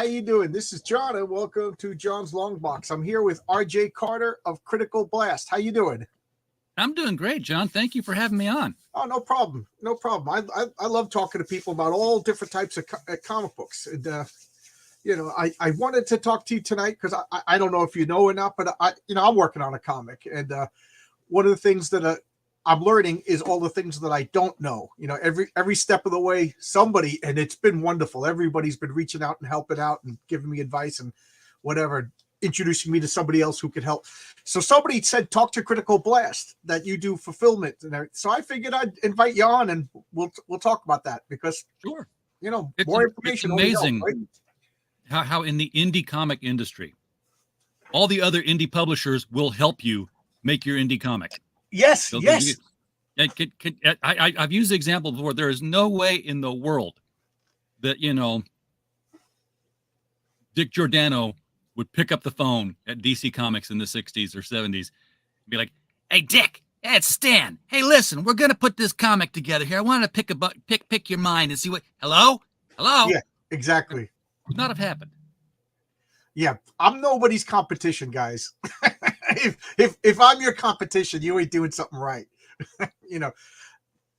how you doing? This is John, and welcome to John's Long Box. I'm here with RJ Carter of Critical Blast. How you doing? I'm doing great, John. Thank you for having me on. Oh, no problem. No problem. I love talking to people about all different types of comic books. And, I wanted to talk to you tonight because I don't know if you know or not, but I'm working on a comic. And one of the things that I'm learning is all the things that I don't know. Every step of the way, somebody, and it's been wonderful. Everybody's been reaching out and helping out and giving me advice and whatever, introducing me to somebody else who could help. So somebody said, talk to Critical Blast, that you do fulfillment and everything. So I figured I'd invite you on and we'll talk about that because, sure, more information. It's amazing how in the indie comic industry, all the other indie publishers will help you make your indie comic. Yes, yes. I've used the example before. There is no way in the world that, Dick Giordano would pick up the phone at DC Comics in the 60s or 70s and be like, "Hey, Dick, it's Stan. Hey, listen, we're going to put this comic together here. I want to pick your mind and see what, hello? Yeah, exactly. Would not have happened. Yeah, I'm nobody's competition, guys. if I'm your competition, you ain't doing something right.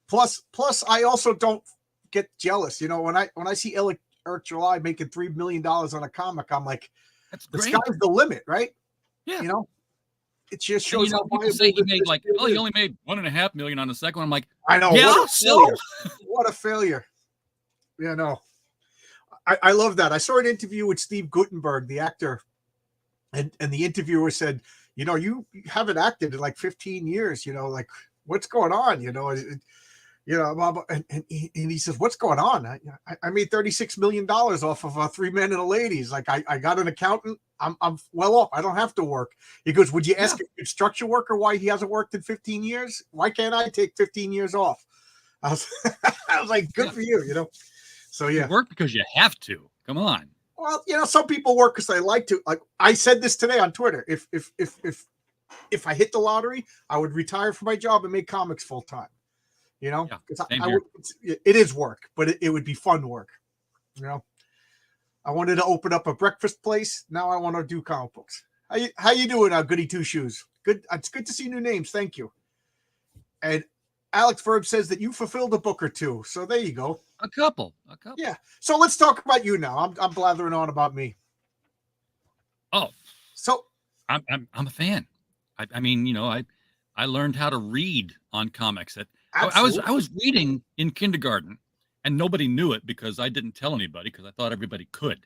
Plus I also don't get jealous. When I see Eric July making $3 million on a comic, I'm like, that's the great. Sky's the limit, right? Yeah. It just shows how people say he made he only made $1.5 million on the second one. I'm like, I know. Yeah, what a failure. I love that. I saw an interview with Steve Guttenberg, the actor, and the interviewer said, you haven't acted in like 15 years, like what's going on? And he says, what's going on? I made $36 million off of Three Men and a Ladies. Like I got an accountant. I'm well off. I don't have to work. He goes, would you ask a construction worker why he hasn't worked in 15 years? Why can't I take 15 years off? I was like, good for you, So yeah, you work because you have to. Come on. Well, some people work because they like to. Like I said this today on Twitter. If I hit the lottery, I would retire from my job and make comics full time. Because it is work, but it would be fun work. I wanted to open up a breakfast place. Now I want to do comic books. How you doing, Goody Two Shoes? Good. It's good to see new names. Thank you. And Alex Verb says that you fulfilled a book or two. So there you go. A couple. Yeah. So let's talk about you now. I'm blathering on about me. Oh, so I'm a fan. I learned how to read on comics. I was reading in kindergarten, and nobody knew it because I didn't tell anybody because I thought everybody could.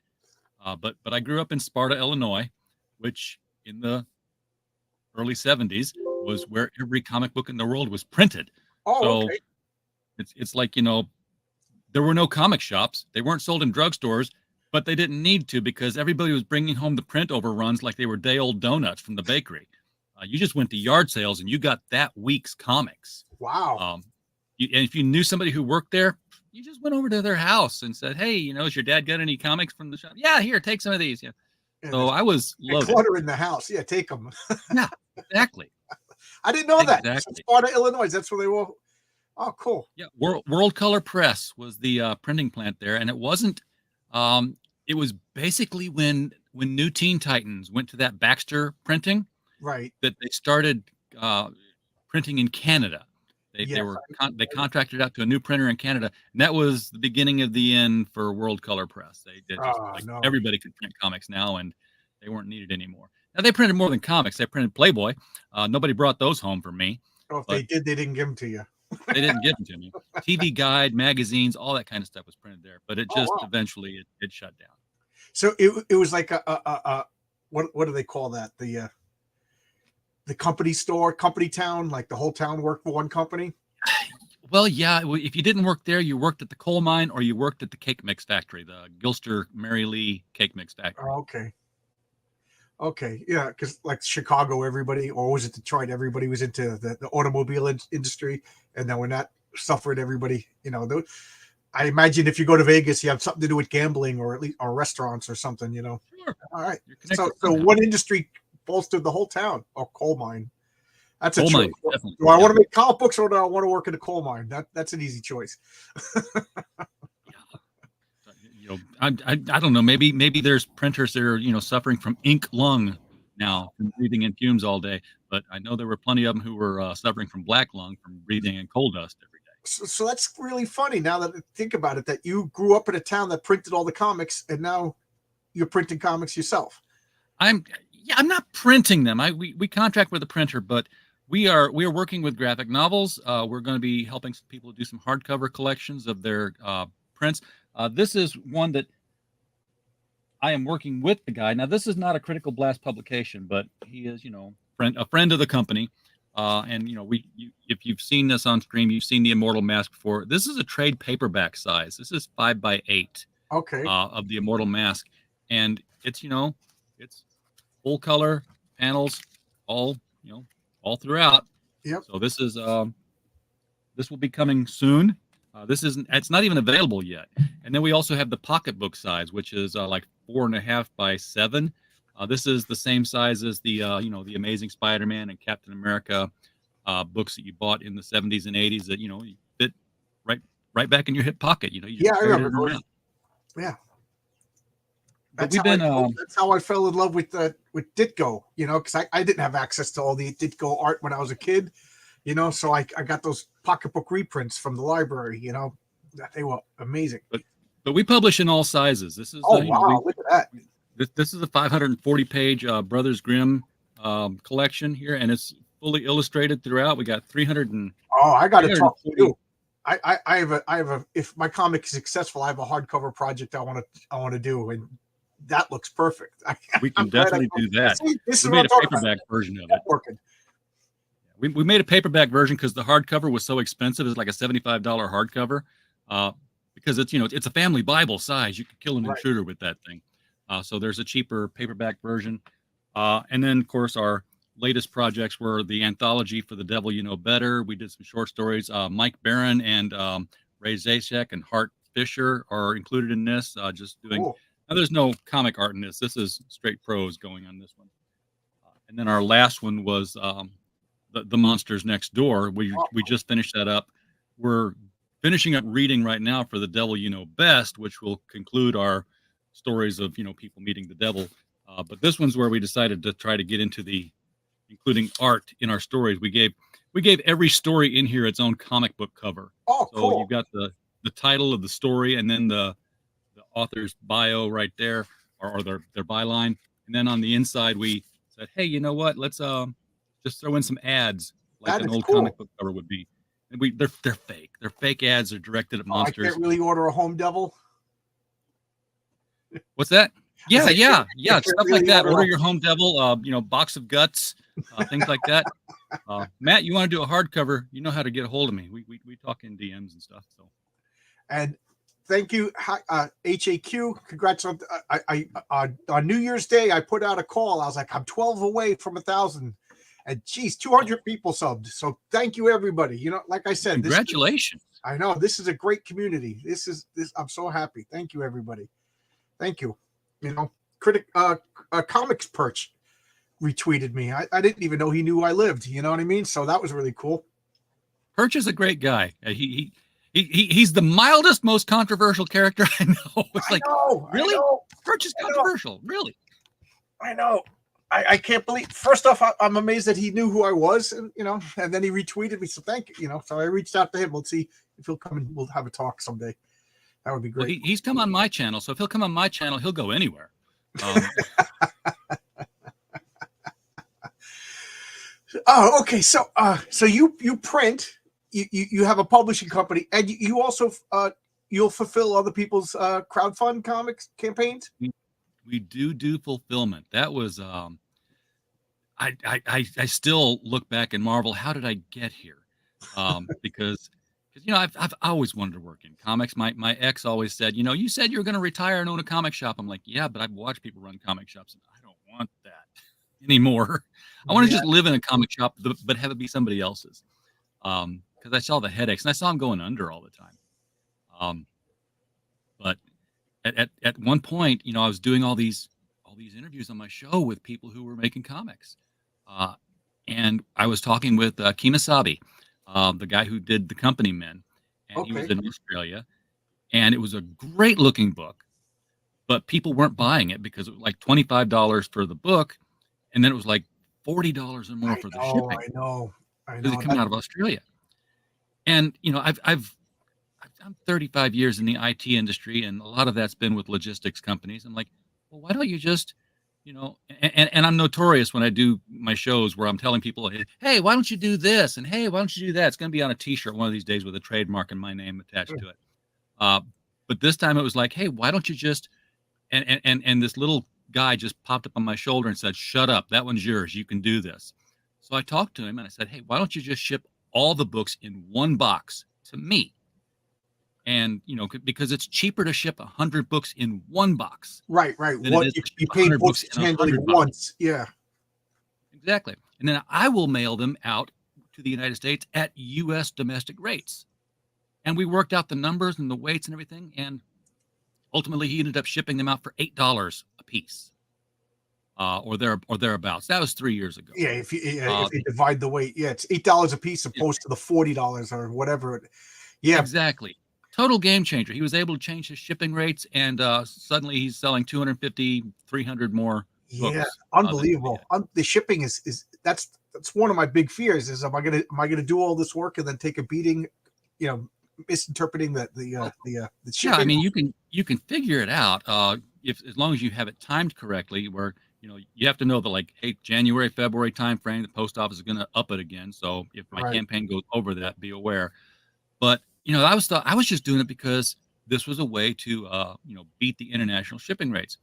But I grew up in Sparta, Illinois, which in the early 70s was where every comic book in the world was printed. Okay. It's like, there were no comic shops. They weren't sold in drugstores, but they didn't need to because everybody was bringing home the print overruns like they were day-old donuts from the bakery. You just went to yard sales and you got that week's comics. Wow. And if you knew somebody who worked there, you just went over to their house and said, "Hey, has your dad got any comics from the shop?" "Yeah, here, take some of these." Yeah. So I was loaded. Clutter in the house. Yeah, take them. Yeah, exactly. I didn't know that. Exactly. Sparta, Illinois. That's where they were. Oh, cool. Yeah, World Color Press was the printing plant there, and it wasn't. It was basically when New Teen Titans went to that Baxter printing, right? That they started printing in Canada. They contracted out to a new printer in Canada, and that was the beginning of the end for World Color Press. Everybody could print comics now, and they weren't needed anymore. Now they printed more than comics. They printed Playboy. Nobody brought those home for me. Oh, if they did, they didn't give them to you. They didn't give them to me. TV Guide, magazines, all that kind of stuff was printed there, but it just eventually it shut down. So it was like a what do they call that? The company store, company town, like the whole town worked for one company? Well, yeah. If you didn't work there, you worked at the coal mine or you worked at the cake mix factory, the Gilster Mary Lee cake mix factory. Oh, okay. Yeah, because like Chicago, everybody, or was it Detroit, everybody was into the automobile industry. And then when that suffered, everybody, I imagine if you go to Vegas, you have something to do with gambling or at least or restaurants or something, Sure. All right. So one industry bolstered the whole town, or coal mine. That's a choice. Do I want to make comic books or do I want to work in a coal mine? That's an easy choice. I don't know. Maybe there's printers that are suffering from ink lung now from breathing in fumes all day. But I know there were plenty of them who were suffering from black lung from breathing in coal dust every day. So that's really funny now that I think about it, that you grew up in a town that printed all the comics and now you're printing comics yourself. I'm not printing them. We contract with a printer, but we are working with graphic novels. We're going to be helping some people do some hardcover collections of their prints. This is one that I am working with the guy. Now, this is not a Critical Blast publication, but he is, a friend of the company. And if you've seen this on stream, you've seen the Immortal Mask before. This is a trade paperback size. This is 5x8. Okay. Of the Immortal Mask, and it's it's full color panels, all throughout. Yep. So this is this will be coming soon. It's not even available yet. And then we also have the pocketbook size, which is like 4.5 by 7. This is the same size as the the Amazing Spider-Man and Captain America books that you bought in the 70s and 80s that you fit right back in your hip pocket. Yeah, I remember. Yeah. That's how I fell in love with Ditko, because I didn't have access to all the Ditko art when I was a kid, so I got those pocketbook reprints from the library, they were amazing. But we publish in all sizes. This is wow, look at that. This is a 540-page Brothers Grimm collection here, and it's fully illustrated throughout. We got 300 and I got to talk to you. I have a if my comic is successful, I have a hardcover project I want to do, and that looks perfect. We can definitely do that. See, this is we made what a paperback version of it. Working. We made a paperback version because the hardcover was so expensive. It's like a $75 hardcover because it's a family Bible size. You could kill an intruder with that thing. So there's a cheaper paperback version. And then, of course, our latest projects were the anthology for The Devil You Know Better. We did some short stories. Mike Barron and Ray Zaciak and Hart Fisher are included in this. Just doing. Cool. Now, there's no comic art in this. This is straight prose going on this one. And then our last one was the Monsters Next Door. We just finished that up. We're finishing up reading right now for The Devil You Know Best, which will conclude our stories of people meeting the devil. But this one's where we decided to try to get into including art in our stories. We gave every story in here its own comic book cover. Oh, so cool. You've got the title of the story and then the author's bio right there, or their byline. And then on the inside, we said, hey, you know what? Let's just throw in some ads like an old comic book cover would be. And they're fake. They're fake ads. They're directed at monsters. I can't really order a home devil. What's that? Yeah. Stuff like that. Order your home devil, box of guts, things like that. Matt, you want to do a hardcover? You know how to get a hold of me. We talk in DMs and stuff. So. And thank you, HAQ. Congrats on on New Year's Day. I put out a call. I was like, I'm 12 away from 1,000, and geez, 200 people subbed. So thank you, everybody. Like I said, congratulations. I know this is a great community. This. I'm so happy. Thank you, everybody. Thank you. Comics Perch retweeted me. I didn't even know he knew I lived. You know what I mean? So that was really cool. Perch is a great guy. He's the mildest, most controversial character I know. It's like, really? Perch is controversial, really. I know. I can't believe. First off, I'm amazed that he knew who I was, and then he retweeted me. So thank you. So I reached out to him. Let's see if he'll come and we'll have a talk someday. That would be great. Well, he's come on my channel, so if he'll come on my channel, he'll go anywhere. Oh, okay. So you print. You have a publishing company, and you also you'll fulfill other people's crowdfund comics campaigns. We do fulfillment. That was I still look back and marvel, how did I get here? Because I've always wanted to work in comics. My ex always said, you said you were going to retire and own a comic shop. I'm like, yeah, but I've watched people run comic shops, and I don't want that anymore. I want to just live in a comic shop, but have it be somebody else's. Because I saw the headaches, and I saw them going under all the time. But at one point, I was doing all these interviews on my show with people who were making comics, and I was talking with Kemosabe, the guy who did The Company Men, and he was in Australia, and it was a great looking book. but people weren't buying it because it was like $25 for the book, and then it was like $40 or more for the shipping. I know. Because it coming out of Australia. And I'm 35 years in the IT industry, and a lot of that's been with logistics companies. I'm like, well, why don't you just, and I'm notorious when I do my shows where I'm telling people, hey, why don't you do this? And hey, why don't you do that? It's going to be on a t-shirt one of these days with a trademark and my name attached to it. But this time it was like, hey, why don't you just, and this little guy just popped up on my shoulder and said, shut up. That one's yours. You can do this. So I talked to him and I said, hey, why don't you just ship all the books in one box to me? And, because it's cheaper to ship 100 books in one box. Right. What you pay books handling once. Yeah. Exactly. And then I will mail them out to the United States at U.S. domestic rates. And we worked out the numbers and the weights and everything. And ultimately, he ended up shipping them out for $8 a piece. Or thereabouts. That was 3 years ago. Yeah, if you divide the weight, it's $8 a piece opposed to the $40 or whatever. Yeah, exactly. Total game changer. He was able to change his shipping rates, and suddenly he's selling 250, 300 more books. Yeah, unbelievable. The shipping is that's one of my big fears. Is am I gonna do all this work and then take a beating? Misinterpreting the shipping. Yeah, I mean you can figure it out if as long as you have it timed correctly. Where you have to know the hey, January, February time frame, the post office is going to up it again. So if my campaign goes over that, be aware. But I was just doing it because this was a way to beat the international shipping rates.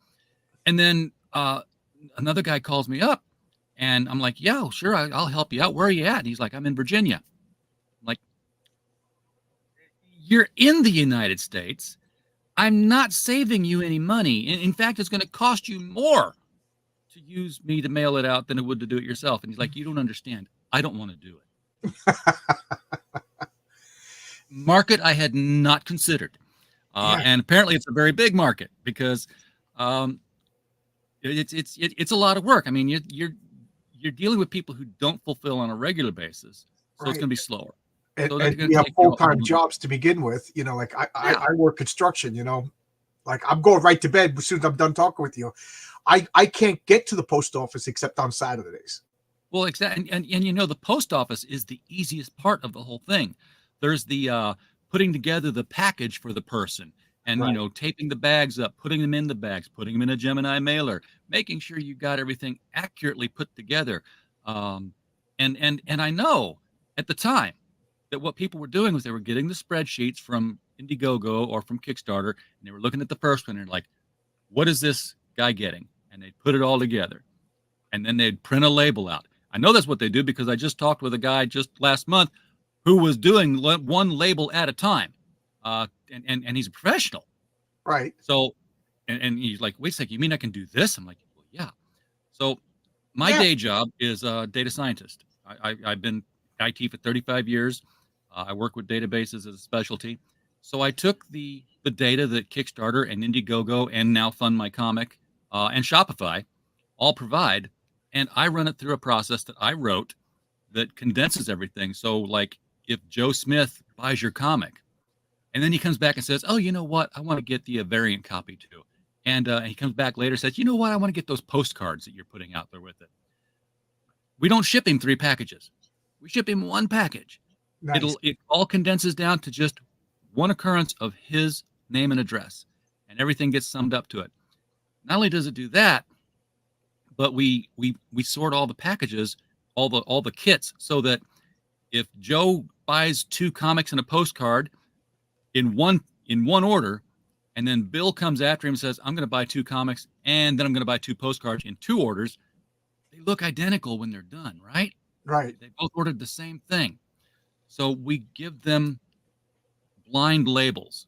And then another guy calls me up, and I'm like, yeah, sure, I'll help you out. Where are you at? And he's like, I'm in Virginia. I'm like, you're in the United States. I'm not saving you any money. In fact, it's going to cost you more to use me to mail it out than it would to do it yourself. And he's like, you don't understand. I don't want to do it. Market I had not considered. And apparently it's a very big market because it's a lot of work. I mean, you're dealing with people who don't fulfill on a regular basis. So it's going to be slower. And we have full-time jobs to begin with. I work construction, I'm going right to bed as soon as I'm done talking with you. I can't get to the post office except on Saturdays. Well, exactly. And the post office is the easiest part of the whole thing. There's the putting together the package for the person and, taping the bags up, putting them in the bags, putting them in a Gemini mailer, making sure you got everything accurately put together. And I know at the time that what people were doing was they were getting the spreadsheets from Indiegogo or from Kickstarter, and they were looking at the first one and like, what is this guy getting? And they'd put it all together. And then they'd print a label out. I know that's what they do because I just talked with a guy just last month who was doing one label at a time. And he's a professional. Right. So, and he's like, wait a second, you mean I can do this? I'm like, well, yeah. So my day job is a data scientist. I've been IT for 35 years. I work with databases as a specialty. So I took the data that Kickstarter and Indiegogo and now Fund My Comic and Shopify all provide, and I run it through a process that I wrote that condenses everything. So like if Joe Smith buys your comic and then he comes back and says, oh, you know what? I want to get the variant copy too. And he comes back later and says, you know what? I want to get those postcards that you're putting out there with it. We don't ship him 3 packages. We ship him 1 package. Nice. It all condenses down to just one occurrence of his name and address, and everything gets summed up to it. Not only does it do that, but we sort all the packages, all the kits, so that if Joe buys 2 comics and a postcard in one order, and then Bill comes after him and says, I'm going to buy 2 comics and then I'm going to buy 2 postcards in 2 orders, they look identical when they're done, right? Right. They both ordered the same thing. So we give them blind labels.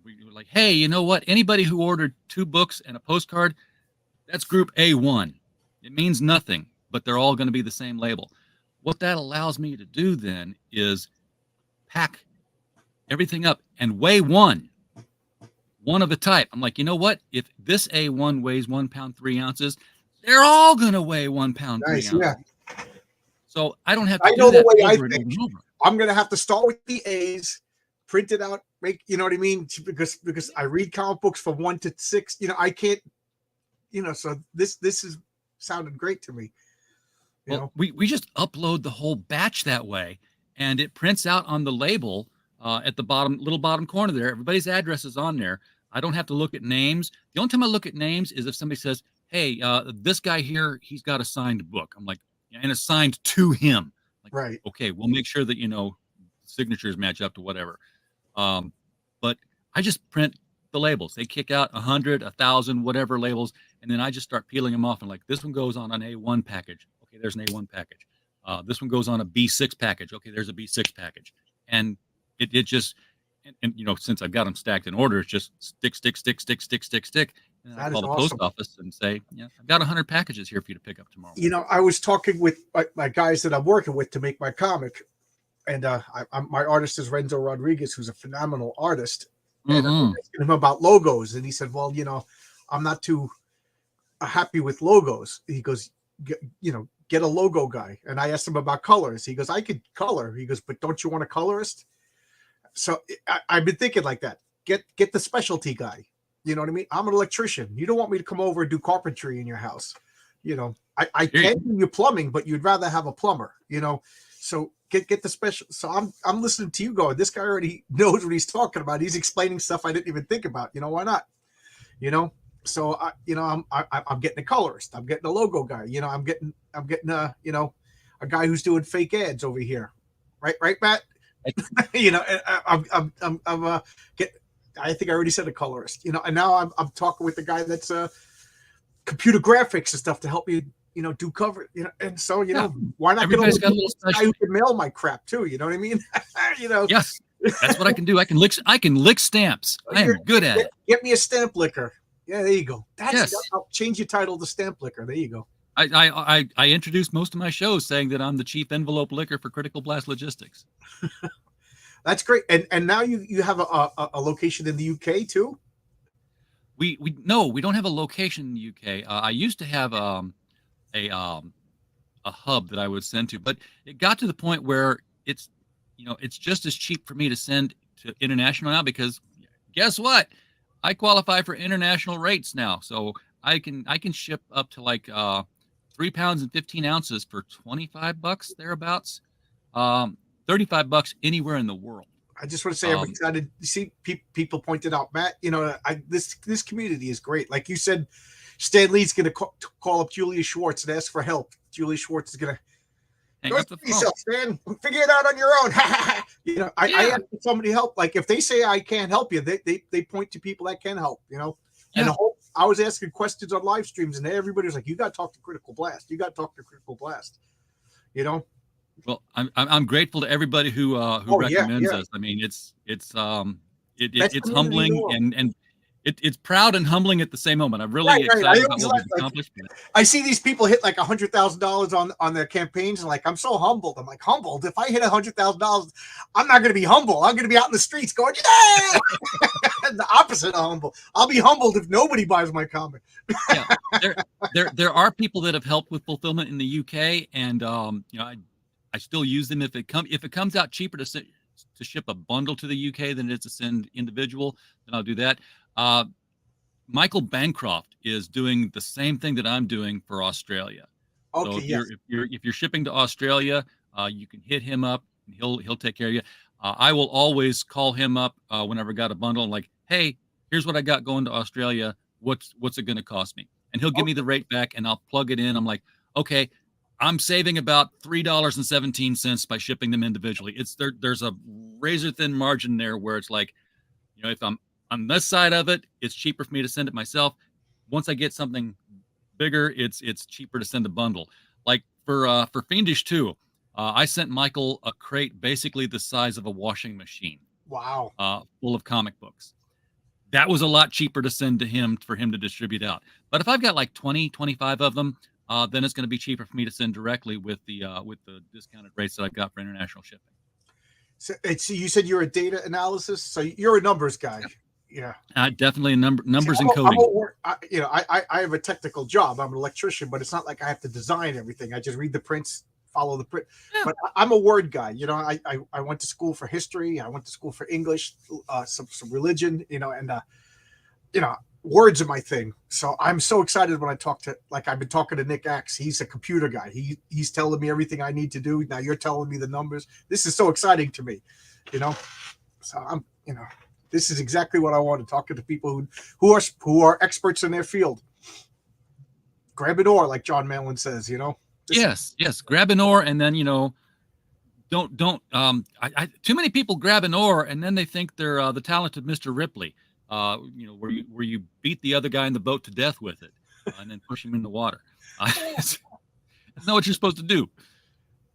We were like, hey, you know what? Anybody who ordered 2 books and a postcard, that's group A1. It means nothing, but they're all going to be the same label. What that allows me to do then is pack everything up and weigh one of the type. I'm like, you know what? If this A1 weighs 1 pound, 3 ounces, they're all going to weigh 1 pound, 3 ounces. Yeah. So I don't have to do that over and over. I'm going to have to start with the A's, print it out, make, you know what I mean? Because I read comic books from 1 to 6. I can't, so this is sounded great to me. We just upload the whole batch that way, and it prints out on the label at the little bottom corner there. Everybody's address is on there. I don't have to look at names. The only time I look at names is if somebody says, hey, this guy here, he's got a signed book. I'm like, and assigned to him. Like, right. Okay, we'll make sure that, signatures match up to whatever. But I just print the labels. They kick out 100, 1,000, whatever labels, and then I just start peeling them off. And like, this one goes on an A1 package. Okay, there's an A1 package. This one goes on a B6 package. Okay, there's a B6 package. And it just, and since I've got them stacked in order, it's just stick. And I call the post office and say, I've got 100 packages here for you to pick up tomorrow. I was talking with my guys that I'm working with to make my comic. And my artist is Renzo Rodriguez, who's a phenomenal artist. And I'm asking him about logos. And he said, well, I'm not too happy with logos. He goes, get a logo guy. And I asked him about colors. He goes, I could color. He goes, but don't you want a colorist? So I've been thinking like that. Get the specialty guy. You know what I mean? I'm an electrician. You don't want me to come over and do carpentry in your house. I can do your plumbing, but you'd rather have a plumber, so get the special. So I'm listening to you going, this guy already knows what he's talking about. He's explaining stuff I didn't even think about. Why not? So I'm getting a colorist. I'm getting a logo guy. I'm getting a guy who's doing fake ads over here. Right, Matt? I think I already said a colorist, and now I'm talking with the guy that's computer graphics and stuff to help me, do cover, and so, why not Everybody's get a little guy who can mail my crap too? You know what I mean? Yes, that's what I can do. I can lick stamps. I am good at it. Get me a stamp licker. Yeah, there you go. I'll change your title to stamp licker. There you go. I introduced most of my shows saying that I'm the chief envelope licker for Critical Blast Logistics. That's great. And now you have a location in the UK too? We don't have a location in the UK. I used to have a hub that I would send to, but it got to the point where it's just as cheap for me to send to international now, because guess what? I qualify for international rates now. So I can ship up to like 3 pounds and 15 ounces for $25 thereabouts. $35 anywhere in the world. I just want to say I'm excited. You see, people pointed out, Matt, this community is great. Like you said, Stan Lee's going to call up Julia Schwartz and ask for help. Julia Schwartz is going to go yourself, Stan. Figure it out on your own. I ask somebody help. Like if they say I can't help you, they point to people that can help. And I was asking questions on live streams, and everybody was like, "You got to talk to Critical Blast. You got to talk to Critical Blast." Well, I'm grateful to everybody who recommends us. I mean, it's humbling and it's proud and humbling at the same moment. I'm really excited about what we've accomplished. I see these people hit like $100,000 on their campaigns, and like I'm so humbled. I'm like, humbled. If I hit $100,000, I'm not going to be humble. I'm going to be out in the streets going, yeah. The opposite of humble. I'll be humbled if nobody buys my comic. There are people that have helped with fulfillment in the UK, and I still use them if it comes out cheaper to ship a bundle to the UK than it is to send individual, then I'll do that. Michael Bancroft is doing the same thing that I'm doing for Australia. Okay, so if you're shipping to Australia, you can hit him up and he'll take care of you. I will always call him up whenever I got a bundle and like, hey, here's what I got going to Australia. What's it going to cost me? And he'll give me the rate back and I'll plug it in. I'm like, okay, I'm saving about $3.17 by shipping them individually. There's a razor thin margin there where it's like, if I'm on this side of it, it's cheaper for me to send it myself. Once I get something bigger, it's cheaper to send a bundle. Like for Fiendish 2, I sent Michael a crate basically the size of a washing machine. Wow. Full of comic books. That was a lot cheaper to send to him for him to distribute out. But if I've got like 20, 25 of them, then it's going to be cheaper for me to send directly with the discounted rates that I got for international shipping. So you said you're a data analysis, so you're a numbers guy. Yeah. Definitely numbers and coding. I have a technical job. I'm an electrician, but it's not like I have to design everything. I just read the prints, follow the print. Yeah. But I'm a word guy. You know, I went to school for history. I went to school for English, some religion. You know, and you know, words are my thing. So I'm so excited when I talk to, like, I've been talking to Nick Axe. He's a computer guy. He's telling me everything I need to do. Now you're telling me the numbers. This is so exciting to me, you know. So I'm, you know, this is exactly what I want, to talk to people who are experts in their field. Grab an oar, like John Malin says, you know. Yes. Grab an oar, and then, you know, don't too many people grab an oar and then they think they're the talented Mr. Ripley. You know, where you beat the other guy in the boat to death with it, and then push him in the water. That's not what you're supposed to do.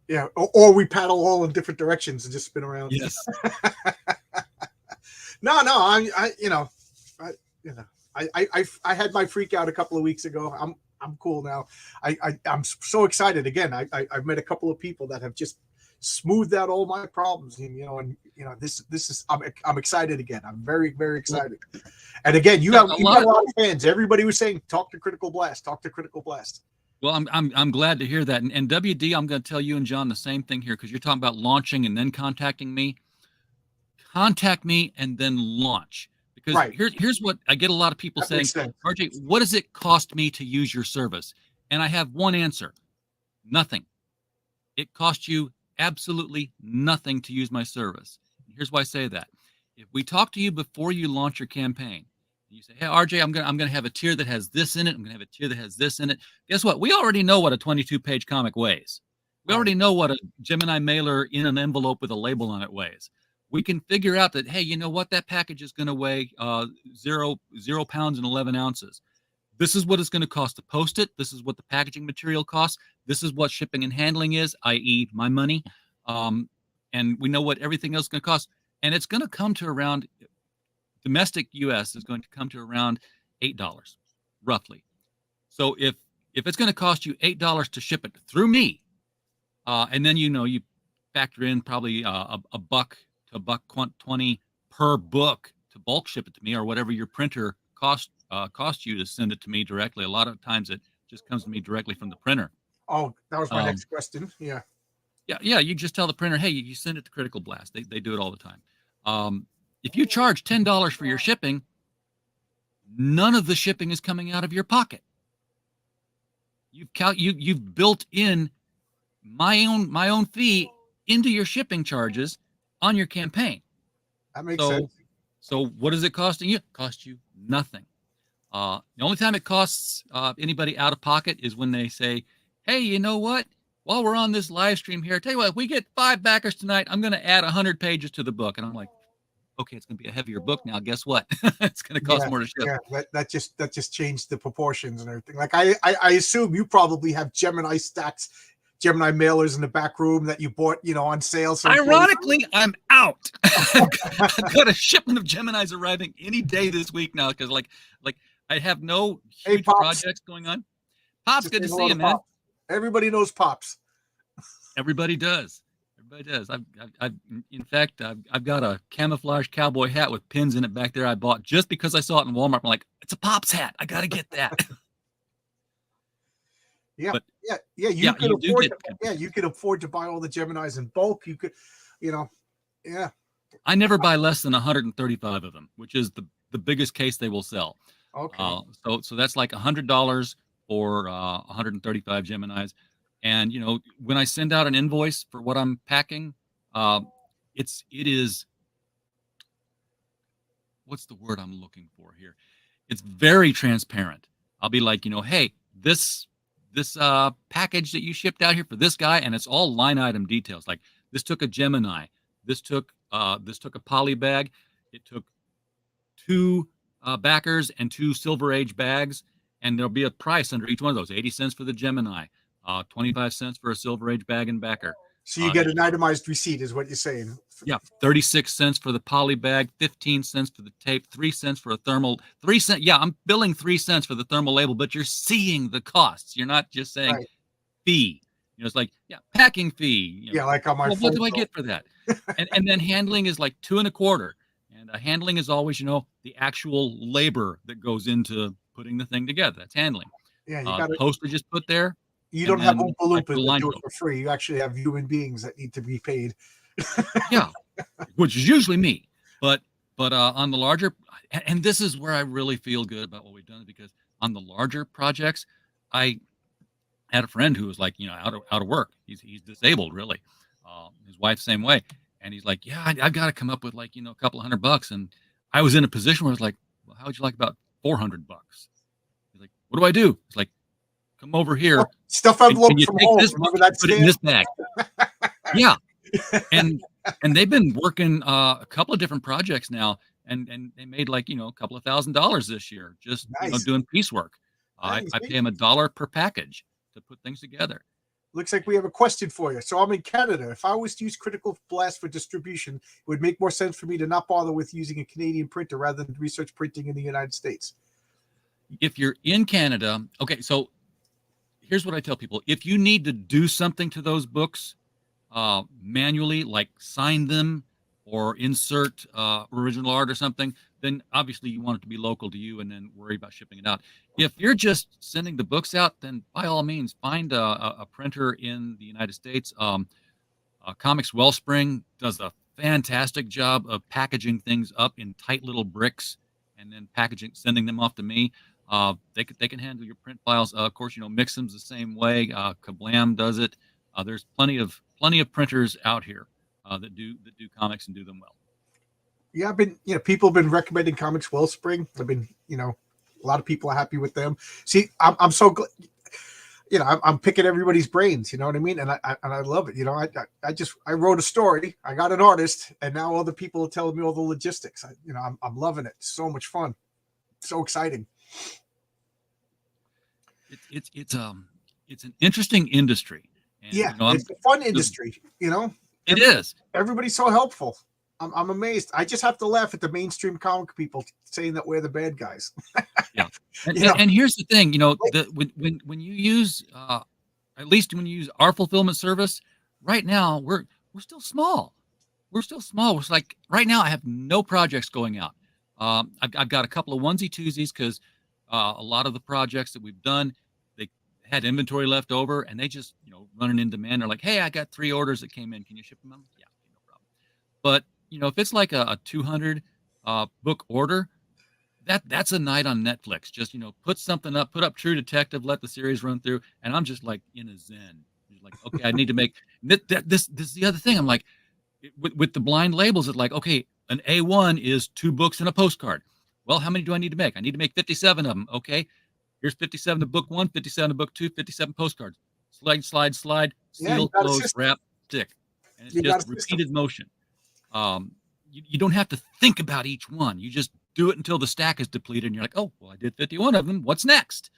Yeah, or we paddle all in different directions and just spin around. Yes. No, I you know, I had my freak out a couple of weeks ago. I'm cool now. I'm so excited again. I've met a couple of people that have just smoothed out all my problems, you know, and you know, this is I'm excited again. I'm very, very excited. And again, you got a lot of fans. Everybody was saying, talk to Critical Blast, talk to Critical Blast. Well, I'm glad to hear that. And WD, I'm going to tell you and John the same thing here, because you're talking about launching and then contacting me. Contact me and then launch. Because here's what I get: a lot of people saying, RJ, what does it cost me to use your service? And I have one answer: nothing. It costs you absolutely nothing to use my service. And here's why I say that. If we talk to you before you launch your campaign, you say, hey, RJ, I'm gonna have a tier that has this in it. I'm gonna have a tier that has this in it. Guess what? We already know what a 22-page comic weighs. We already know what a Gemini mailer in an envelope with a label on it weighs. We can figure out that, hey, you know what? That package is going to weigh 0 pounds and 11 ounces. This is what it's going to cost to post it. This is what the packaging material costs. This is what shipping and handling is, i.e. my money. And we know what everything else is going to cost. And it's going to come to around, domestic U.S. is going to come to around $8, roughly. So if it's going to cost you $8 to ship it through me, and then, you know, you factor in probably a buck to $1.20 per book to bulk ship it to me, or whatever your printer cost you to send it to me directly. A lot of times it just comes to me directly from the printer. Oh, that was my next question. Yeah. You just tell the printer, hey, you send it to Critical Blast. They do it all the time. If you charge $10 for your shipping, none of the shipping is coming out of your pocket. You've built in my own fee into your shipping charges on your campaign. That makes sense. So what is it costing you? It costs you nothing. The only time it costs anybody out of pocket is when they say, hey, you know what? While we're on this live stream here, tell you what, if we get 5 backers tonight, I'm going to add 100 pages to the book. And I'm like, okay, it's going to be a heavier book now. Guess what? It's going to cost more to ship. Yeah, that just changed the proportions and everything. Like I assume you probably have Gemini stacks, Gemini mailers in the back room that you bought, you know, on sale. Ironically, I'm out. I've got a shipment of Geminis arriving any day this week now, because like I have no huge projects going on. Pops, just good to see you, man. Everybody knows Pops. Everybody does. I've in fact, I've got a camouflage cowboy hat with pins in it back there I bought just because I saw it in Walmart. I'm like, it's a Pops hat. I got to get that. You could afford to buy all the Geminis in bulk. You could, you know, yeah. I never buy less than 135 of them, which is the biggest case they will sell. Okay. So that's like $100 for 135 Geminis. And, you know, when I send out an invoice for what I'm packing, it is, what's the word I'm looking for here? It's very transparent. I'll be like, you know, hey, this package that you shipped out here for this guy, and it's all line item details. Like, this took a Gemini, this took a poly bag, it took 2 backers and 2 Silver Age bags, and there'll be a price under each one of those. 80 cents for the Gemini, 25 cents for a Silver Age bag and backer. So you get an itemized receipt, is what you're saying. Yeah, 36 cents for the poly bag, 15 cents for the tape, 3 cents for a thermal, 3 cents. Yeah, I'm billing 3 cents for the thermal label, but you're seeing the costs. You're not just saying fee. You know, it's like, packing fee. You know, like on my phone. What do I get for that? and then handling is like 2 1/4. And handling is always, you know, the actual labor that goes into putting the thing together. That's handling. Yeah, you got postage is put there. You and don't have then Oompa I put Loompas a that line do to it it. for free. You actually have human beings that need to be paid. Yeah, which is usually me. But on the larger, and this is where I really feel good about what we've done, because on the larger projects, I had a friend who was like, out of work. He's disabled, really. His wife same way, and he's like, yeah, I've got to come up with like a couple of $100. And I was in a position where I was like, well, how would you like about $400? He's like, what do I do? It's like, come over here. Stuff Can envelopes you from take home. this book Remember and that put it in stamp? this bag? Yeah. And they've been working a couple of different projects now, and they made like a couple of $1,000s this year just Nice. doing piecework. Nice. I pay them $1 per package to put things together. Looks like we have a question for you. So I'm in Canada. If I was to use Critical Blast for distribution, it would make more sense for me to not bother with using a Canadian printer rather than research printing in the United States. If you're in Canada, okay, so here's what I tell people. If you need to do something to those books manually, like sign them or insert original art or something, then obviously you want it to be local to you and then worry about shipping it out. If you're just sending the books out, then by all means, find a printer in the United States. Comics Wellspring does a fantastic job of packaging things up in tight little bricks and then sending them off to me. They can handle your print files. Of course, Mixam's the same way. Kablam does it. There's plenty of printers out here that do comics and do them well. Yeah, I've been, people have been recommending Comics Wellspring. I've been, a lot of people are happy with them. See, I'm so glad, I'm picking everybody's brains, you know what I mean? And I love it. I wrote a story, I got an artist, and now other people are telling me all the logistics. I'm loving it. It's so much fun. So exciting. It's an interesting industry. And, yeah, it's a fun industry, It is. Everybody's so helpful. I'm amazed. I just have to laugh at the mainstream comic people saying that we're the bad guys. Yeah. And here's the thing, when you use, at least when you use our fulfillment service, right now, we're still small. We're still small. It's like right now I have no projects going out. I've got a couple of onesie twosies because a lot of the projects that we've done, they had inventory left over and they just, running in demand. They're like, hey, I got 3 orders that came in. Can you ship them? Yeah, no problem. But, if it's like a 200 book order, that's a night on Netflix. Just, put something up, put up True Detective, let the series run through. And I'm just like in a zen. Like, okay, I need to make this is the other thing. I'm like, with the blind labels, it's like, okay, an A1 is 2 books and a postcard. Well, how many do I need to make? I need to make 57 of them. Okay, here's 57 to book 1, 57 to book 2, 57 postcards. Slide, seal, close, wrap, stick. And it's just repeated motion. You don't have to think about each one. You just do it until the stack is depleted and you're like, oh, well, I did 51 of them. What's next?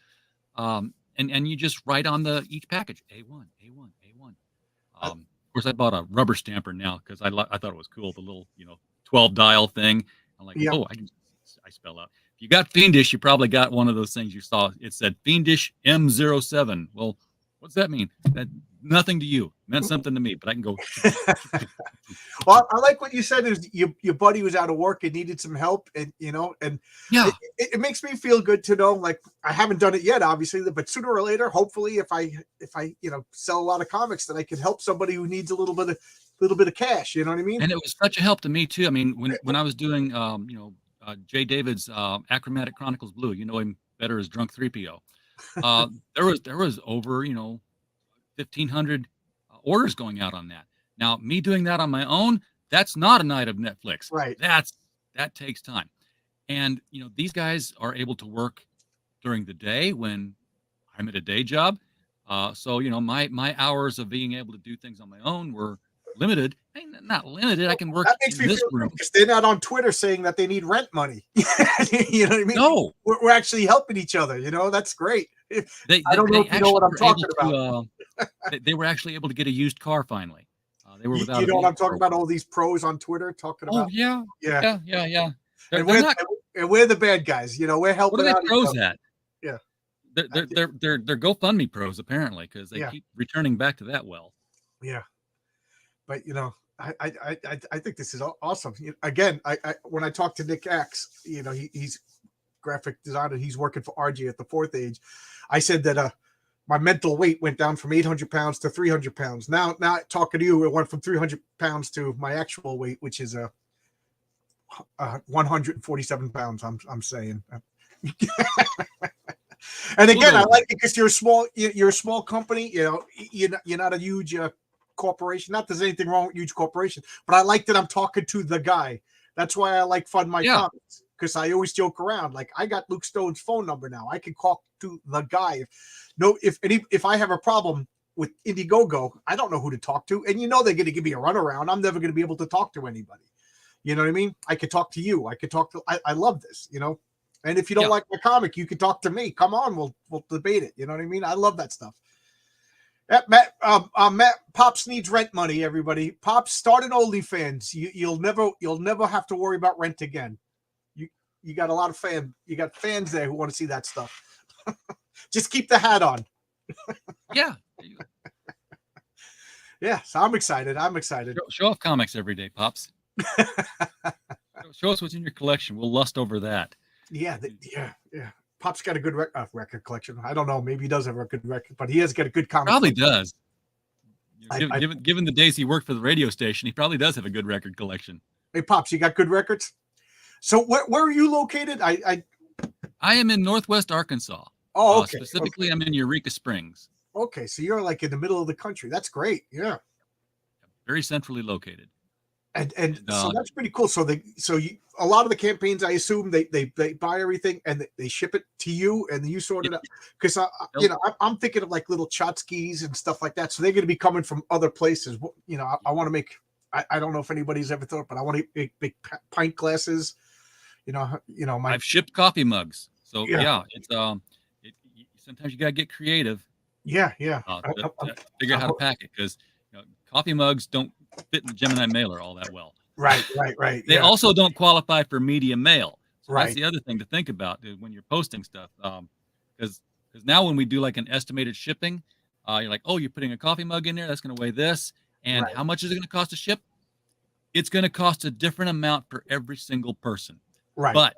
And you just write on each package, A1. Of course, I bought a rubber stamper now because I thought it was cool, the little 12 dial thing. I'm like, oh, I spell out. If you got Fiendish, you probably got one of those things you saw. It said Fiendish M07. Well, what's that mean? That nothing to you. It meant something to me, but I can go. Well, I like what you said is your buddy was out of work and needed some help, and yeah, it makes me feel good to know. Like, I haven't done it yet, obviously, but sooner or later, hopefully, if I sell a lot of comics, that I can help somebody who needs a little bit of cash. You know what I mean? And it was such a help to me too. I mean, when I was doing Jay David's Achromatic Chronicles Blue, you know him better as Drunk 3PO. There was over 1,500 orders going out on that. Now, me doing that on my own, that's not a night of Netflix. Right. That takes time. And, these guys are able to work during the day when I'm at a day job. So, my hours of being able to do things on my own were limited. Hey, not limited. I can work that makes in me this feel room. Because they're not on Twitter saying that they need rent money. You know what I mean? No. We're actually helping each other. That's great. I don't know if you know what I'm talking about. They were actually able to get a used car finally. They were without. You know what I'm talking about? All these pros on Twitter talking about. Oh yeah. And we're the bad guys. We're helping. What are out they pros at? Yeah, they're GoFundMe pros apparently because they keep returning back to that well. Yeah, but I think this is awesome. Again, I when I talked to Nick Axe, he's graphic designer. He's working for RJ at the Fourth Age. I said that my mental weight went down from 800 pounds to 300 pounds. Now talking to you, it went from 300 pounds to my actual weight, which is 147 pounds. I'm saying. And again, I like it because you're a small company. You know, you're not a huge corporation. Not that there's anything wrong with huge corporation, but I like that I'm talking to the guy. That's why I like Fund My Comics, because I always joke around. Like, I got Luke Stone's phone number now. I can call to the guy. If I have a problem with Indiegogo, I don't know who to talk to, and they're going to give me a runaround. I'm never going to be able to talk to anybody. You know what I mean? I could talk to you. I could talk to. I love this. And if you don't like my comic, you can talk to me. Come on, we'll debate it. You know what I mean? I love that stuff. Matt, Pops needs rent money. Everybody, Pops, start an OnlyFans. You'll never have to worry about rent again. You got a lot of fans there who want to see that stuff. Just keep the hat on. Yeah. Yeah. So I'm excited. Show off comics every day, Pops. Show us what's in your collection. We'll lust over that. Yeah. Pop's got a good record collection. I don't know. Maybe he does have a good record, but he has got a good comic. Probably does. Given the days he worked for the radio station, he probably does have a good record collection. Hey, Pops, you got good records? So where are you located? I am in Northwest Arkansas. Oh, okay. Specifically, okay. I'm in Eureka Springs. Okay, so you're like in the middle of the country. That's great. Yeah. Very centrally located. And so that's pretty cool. So a lot of the campaigns, I assume they buy everything and they ship it to you, and you sort it out. Because I'm thinking of like little Chotskys and stuff like that. So they're going to be coming from other places. I want to make. I don't know if anybody's ever thought, but I want to make big pint glasses. I've shipped coffee mugs. So it's sometimes you gotta get creative. Yeah. To figure out how to pack it, because coffee mugs don't fit in the Gemini mailer all that well. Right. They also don't qualify for media mail. So right. That's the other thing to think about when you're posting stuff. Because now when we do like an estimated shipping, you're like, oh, you're putting a coffee mug in there. That's going to weigh this. And how much is it going to cost to ship? It's going to cost a different amount for every single person. Right. But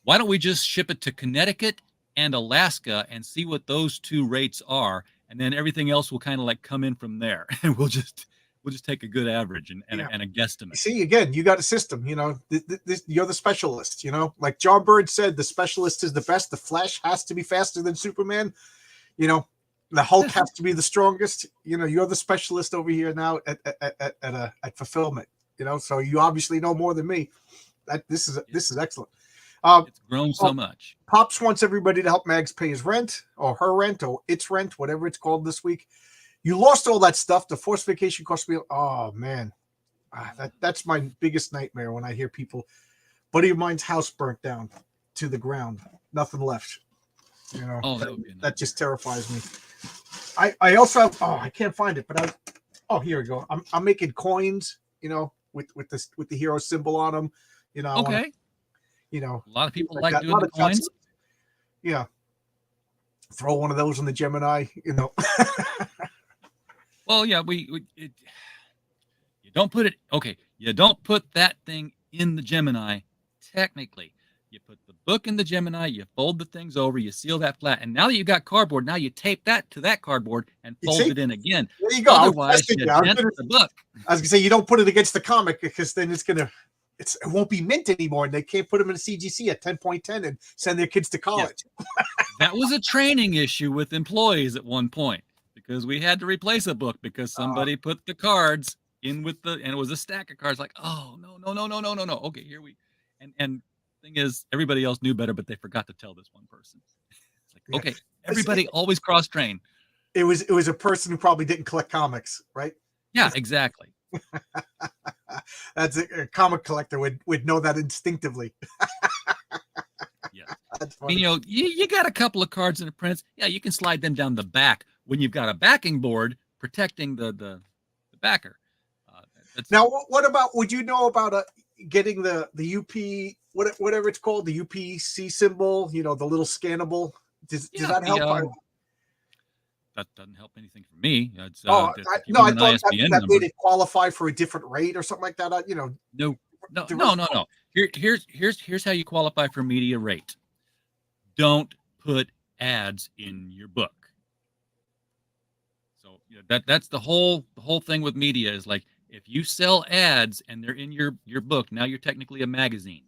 why don't we just ship it to Connecticut and Alaska and see what those two rates are, and then everything else will kind of like come in from there, and we'll just take a good average and a guesstimate. See, again, you got a system. You're the specialist. Like John Bird said, the specialist is the best. The Flash has to be faster than Superman. The Hulk has to be the strongest. You're the specialist over here now at fulfillment. So you obviously know more than me. This is excellent. It's grown so much. Pops wants everybody to help Mags pay his rent or her rent or its rent, whatever it's called this week. You lost all that stuff. The forced vacation cost me. Oh man, that's my biggest nightmare when I hear people. Buddy of mine's house burnt down to the ground, nothing left. That just terrifies me. I also have. Oh, I can't find it, but here we go. I'm making coins. With the hero symbol on them. Okay. A lot of people like doing the coins. Yeah. Throw one of those in the Gemini, Well, yeah, you don't put it. Okay, you don't put that thing in the Gemini. Technically, you put the book in the Gemini. You fold the things over. You seal that flat, and now that you got cardboard, now you tape that to that cardboard and fold it in again. There you go. Otherwise, you dent the book. I was gonna say you don't put it against the comic, because then it won't be mint anymore, and they can't put them in a CGC at 10.10 and send their kids to college. That was a training issue with employees at one point, because we had to replace a book because somebody put the cards in and it was a stack of cards. Like, oh no. Okay, here and thing is, everybody else knew better, but they forgot to tell this one person. It's like, okay, everybody always cross train. It was a person who probably didn't collect comics, right? Yeah, exactly. That's a comic collector would know that instinctively. Yeah. That's funny. You got a couple of cards in the prints. Yeah, you can slide them down the back when you've got a backing board protecting the backer. Now, what about? Would you know about getting the UP whatever it's called, the UPC symbol? The little scannable. Does that help? That doesn't help anything for me. I thought that made it qualify for a different rate or something like that. No. Here's how you qualify for media rate. Don't put ads in your book. So that's the whole thing with media is like if you sell ads and they're in your book, now you're technically a magazine.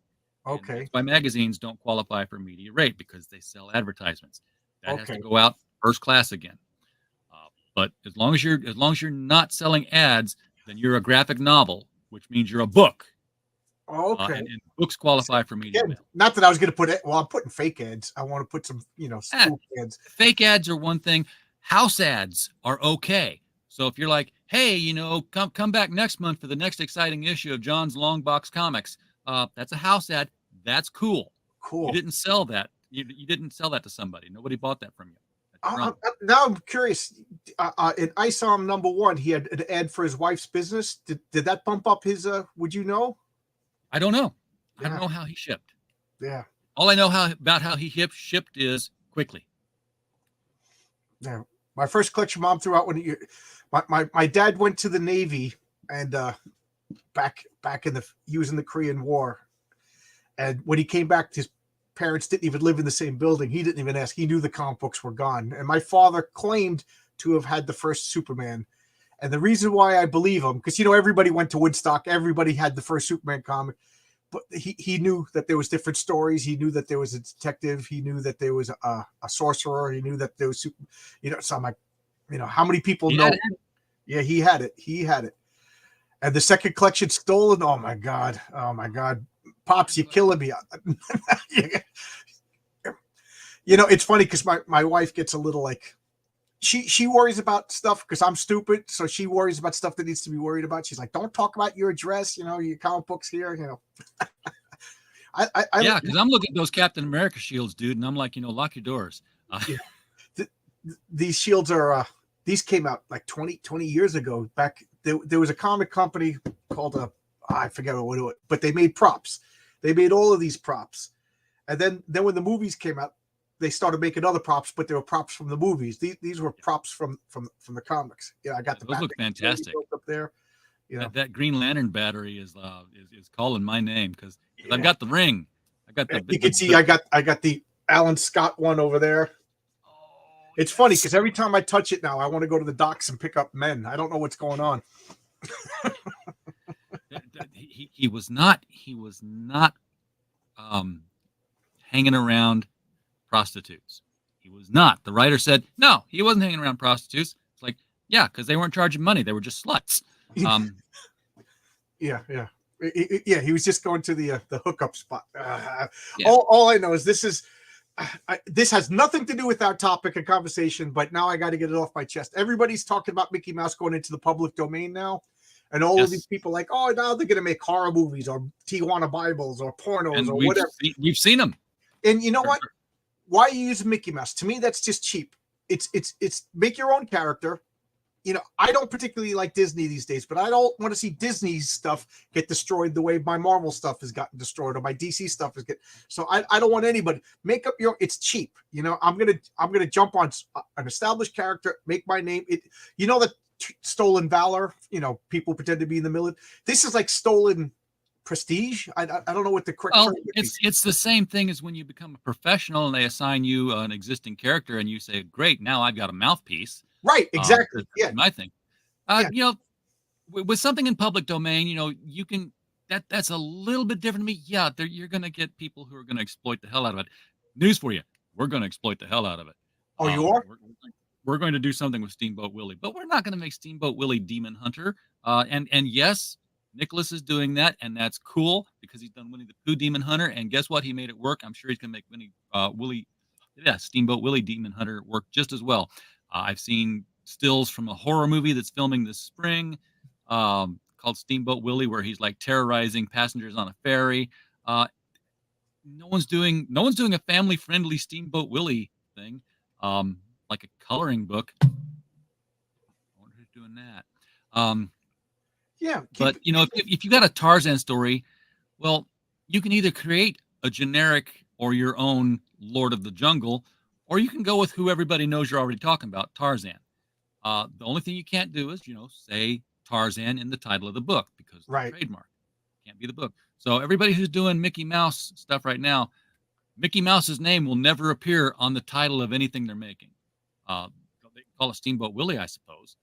And Okay. that's why magazines don't qualify for media rate because they sell advertisements. That has to Okay. go out first class again. But as long as you're not selling ads, then you're a graphic novel, which means you're a book. Okay. And books qualify for media. Again, not that I was going to put it. Well, I'm putting fake ads. I want to put some, spoof ads. Fake ads are one thing. House ads are okay. So if you're like, hey, come back next month for the next exciting issue of John's Long Box Comics, that's a house ad. That's cool. Cool. You didn't sell that. You didn't sell that to somebody. Nobody bought that from you. Now I'm curious. In ISOM #1, he had an ad for his wife's business. Did that bump up his? Would you know? I don't know. Yeah. I don't know how he shipped. Yeah. All I know about how he shipped is quickly. Yeah. My first collection mom threw out when my dad went to the Navy and back in he was in the Korean War, and when he came back, his parents didn't even live in the same building. He didn't even ask. He knew the comic books were gone, and my father claimed to have had the first Superman. And the reason why I believe him, because everybody went to Woodstock, everybody had the first Superman comic, but he knew that there was different stories. He knew that there was a detective. He knew that there was a sorcerer. He knew that there was so I'm like, how many people know? Yeah, he had it. He had it. And the second collection stolen. Oh my God. Pops, you're killing me. It's funny because my wife gets a little like, she worries about stuff because I'm stupid. So she worries about stuff that needs to be worried about. She's like, don't talk about your address, your comic books here, Yeah, because I'm looking at those Captain America shields, dude, and I'm like, lock your doors. These shields are, these came out like 20 years ago. Back there was a comic company called I forget what it was, but they made props. They made all of these props. And then when the movies came out, they started making other props, but they were props from the movies. These were props from the comics. Yeah, I got the those look fantastic up there. That Green Lantern battery is calling my name because I've got the ring. I got the. You can see I got the Alan Scott one over there. Oh, it's funny because every time I touch it now, I want to go to the docks and pick up men. I don't know what's going on. He was not hanging around prostitutes. He was not. The writer said no, he wasn't hanging around prostitutes. It's like, yeah, because they weren't charging money. They were just sluts. Yeah. He was just going to the hookup spot. All I know is this has nothing to do with our topic of conversation, but now I got to get it off my chest. Everybody's talking about Mickey Mouse going into the public domain now. And all of these people like, oh, now they're going to make horror movies or Tijuana Bibles or pornos or whatever. We've seen them. And you know what? Why are you using Mickey Mouse? To me, that's just cheap. It's make your own character. I don't particularly like Disney these days, but I don't want to see Disney's stuff get destroyed the way my Marvel stuff has gotten destroyed or my DC stuff is get. So I don't want anybody make up your. It's cheap. I'm gonna jump on an established character, make my name. That stolen valor. People pretend to be in the military. This is like stolen prestige. I don't know what the correct. Well, it's the same thing as when you become a professional and they assign you an existing character and you say, "Great, now I've got a mouthpiece." Right, exactly. That's my thing. With something in public domain, you can that's a little bit different to me. Yeah, you're going to get people who are going to exploit the hell out of it. News for you: we're going to exploit the hell out of it. Oh, you are? We're going to do something with Steamboat Willie, but we're not going to make Steamboat Willie Demon Hunter. And yes, Nicholas is doing that, and that's cool because he's done Winnie the Pooh Demon Hunter, and guess what? He made it work. I'm sure he's going to make Steamboat Willie Demon Hunter work just as well. I've seen stills from a horror movie that's filming this spring called Steamboat Willie, where he's like terrorizing passengers on a ferry. No one's doing a family-friendly Steamboat Willie thing, like a coloring book. I wonder who's doing that. But if you got a Tarzan story, well, you can either create a generic or your own Lord of the Jungle, or you can go with who everybody knows you're already talking about, Tarzan. The only thing you can't do is, say Tarzan in the title of the book because it's a trademark. Can't be the book. So everybody who's doing Mickey Mouse stuff right now, Mickey Mouse's name will never appear on the title of anything they're making. call it Steamboat Willie, I suppose.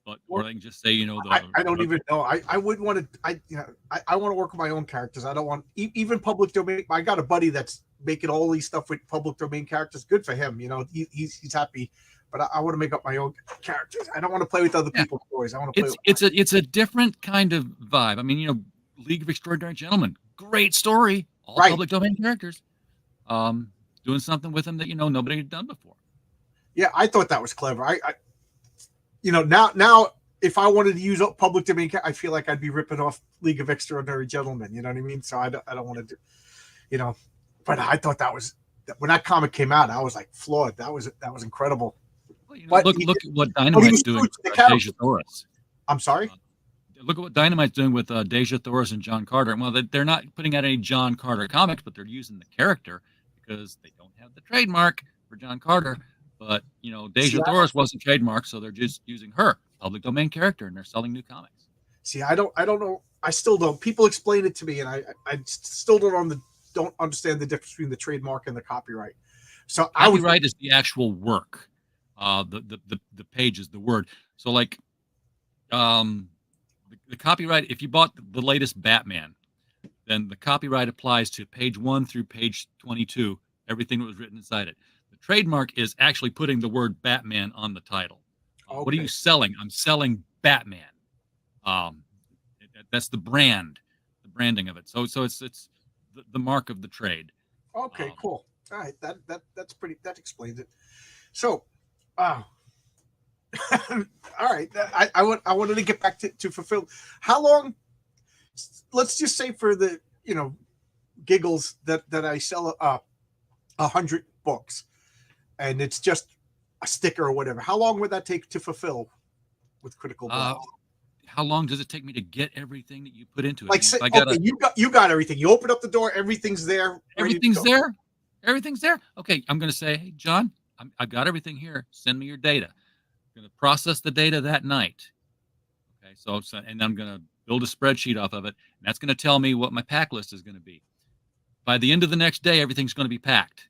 But or they can just say, you know, I don't even know. I wouldn't want to. I want to work with my own characters. I don't want even public domain. I got a buddy that's making all these stuff with public domain characters. Good for him. You know, he's happy. But I want to make up my own characters. I don't want to play with other people's stories. I want to play. It's a different kind of vibe. I mean, you know, League of Extraordinary Gentlemen, great story, all public domain characters, doing something with them that nobody had done before. Yeah, I thought that was clever. I now if I wanted to use public domain, I feel like I'd be ripping off League of Extraordinary Gentlemen. You know what I mean? So I don't want to do, But I thought that was when that comic came out, I was like floored. That was incredible. Well, look at what Dynamite's doing with Deja Thoris. I'm sorry. Look at what Dynamite's doing with Deja Thoris and John Carter. Well, they're not putting out any John Carter comics, but they're using the character because they don't have the trademark for John Carter. But Deja Thoris wasn't trademarked, so they're just using her public domain character, and they're selling new comics. See, I don't know. I still don't. People explain it to me, and I still don't understand the difference between the trademark and the copyright. So copyright is the actual work. The page is the word. So like, the copyright. If you bought the latest Batman, then the copyright applies to page 1 through page 22. Everything that was written inside it. The trademark is actually putting the word Batman on the title. Okay. What are you selling? I'm selling Batman. That's the branding of it. So it's the mark of the trade. Okay, cool. All right, that explains it. So, all right, I wanted to get back to fulfill. How long? Let's just say for the giggles that I sell 100 books, and it's just a sticker or whatever. How long would that take to fulfill with Critical Blast? How long does it take me to get everything that you put into it? Like, say, you got everything. You open up the door, everything's there. Everything's there. Everything's there. Okay, I'm going to say, hey, John, I've got everything here. Send me your data. I'm going to process the data that night. Okay, so and I'm going to build a spreadsheet off of it, and that's going to tell me what my pack list is going to be. By the end of the next day, everything's going to be packed.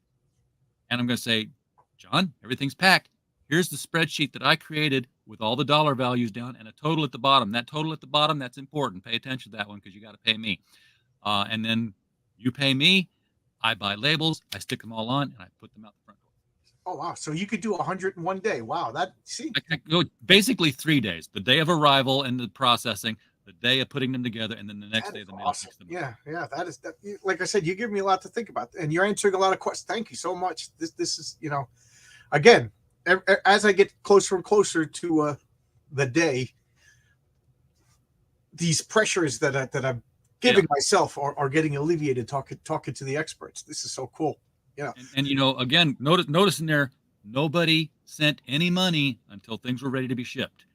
And I'm going to say, John, everything's packed. Here's the spreadsheet that I created with all the dollar values down and a total at the bottom. That total at the bottom, that's important. Pay attention to that one because you got to pay me. And then you pay me. I buy labels. I stick them all on, and I put them out the front door. Oh, wow. So you could do 100 in one day. Wow. I go basically 3 days. The day of arrival and the processing, the day of putting them together, and then the next day the mail picks them up. Yeah. That is that. Like I said, you give me a lot to think about, and you're answering a lot of questions. Thank you so much. This is, again, as I get closer and closer to the day, these pressures that I'm giving myself are getting alleviated. Talking to the experts. This is so cool. Yeah. And again, notice in there, nobody sent any money until things were ready to be shipped.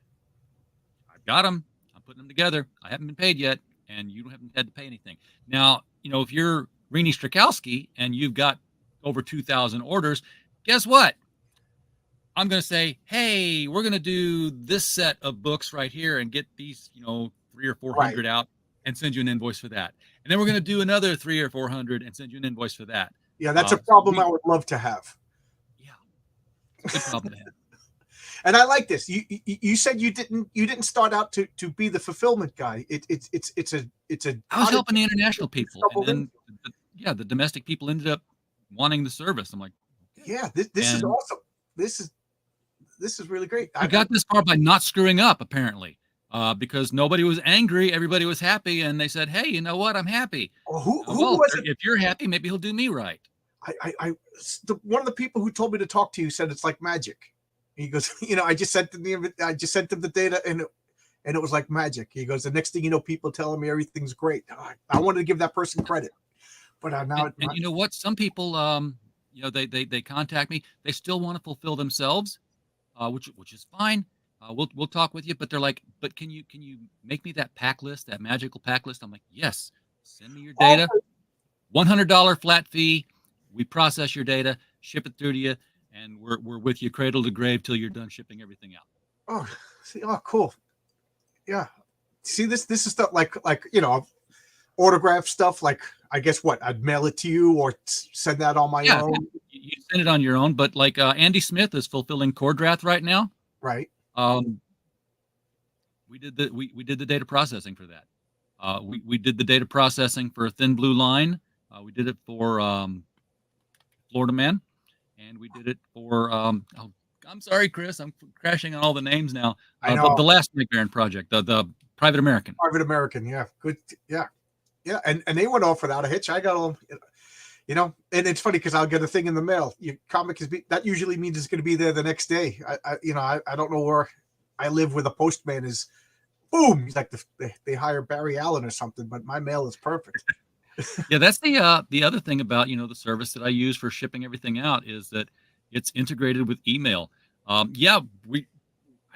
I've got them. I'm putting them together. I haven't been paid yet, and you haven't had to pay anything. Now, if you're Rini Strakowski and you've got over 2,000 orders, guess what? I'm going to say, hey, we're going to do this set of books right here and get these, 300 or 400 out and send you an invoice for that. And then we're going to do another 300 or 400 and send you an invoice for that. Yeah, that's a problem I would love to have. Yeah, it's a good problem to have. And I like this. You said you didn't start out to be the fulfillment guy. It's a. I was helping the international people, and then the domestic people ended up wanting the service. I'm like, yeah, this is awesome. This is really great. I got this far by not screwing up, apparently. Because nobody was angry, everybody was happy, and they said, "Hey, you know what? I'm happy." Well, who was it? If you're happy, maybe he'll do me right. One of the people who told me to talk to you said it's like magic. He goes, I just sent them the data, and it was like magic. He goes, the next thing you know, people telling me everything's great. I wanted to give that person credit, but now and you know what? Some people, they contact me. They still want to fulfill themselves, which is fine. We'll talk with you, but they're like, but can you make me that pack list, that magical pack list? I'm like, yes, send me your data, $100 flat fee. We process your data, ship it through to you, and we're with you cradle to grave till you're done shipping everything out. Cool. Yeah. See, this is stuff like autograph stuff. Like, I guess I'd mail it to you or send that on my own. you send it on your own, but like Andy Smith is fulfilling CoreDraft right now. Right. We did the data processing for that. We did the data processing for Thin Blue Line. We did it for Florida Man, and we did it for I'm sorry, Chris, I'm crashing on all the names now. I know. The last Mike Barron project, the Private American. Private American, yeah, good, yeah, and they went off without a hitch. I got them, you know, and it's funny because I'll get a thing in the mail. Your comic that usually means it's going to be there the next day. I don't know where I live where the postman is. Boom, he's like they hire Barry Allen or something, but my mail is perfect. Yeah, that's the other thing about the service that I use for shipping everything out is that it's integrated with email. I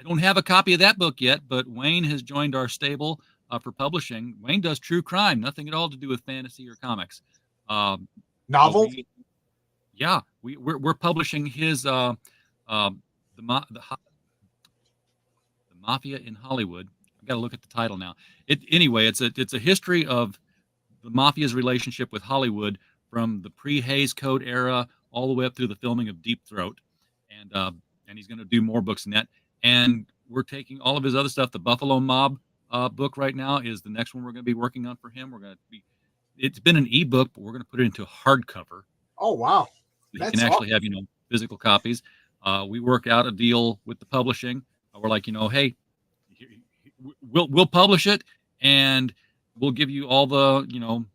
don't have a copy of that book yet, but Wayne has joined our stable for publishing. Wayne does true crime, nothing at all to do with fantasy or comics. Novel? We're publishing his the Mafia in Hollywood. I've got to look at the title now. It's a history of the Mafia's relationship with Hollywood from the pre-Hays Code era all the way up through the filming of Deep Throat, and he's going to do more books than that. And we're taking all of his other stuff. The Buffalo Mob book right now is the next one we're going to be working on for him. It's been an ebook, but we're going to put it into hardcover. Oh wow! You can actually have physical copies. We work out a deal with the publishing. We're like, hey, we'll publish it, and we'll give you all the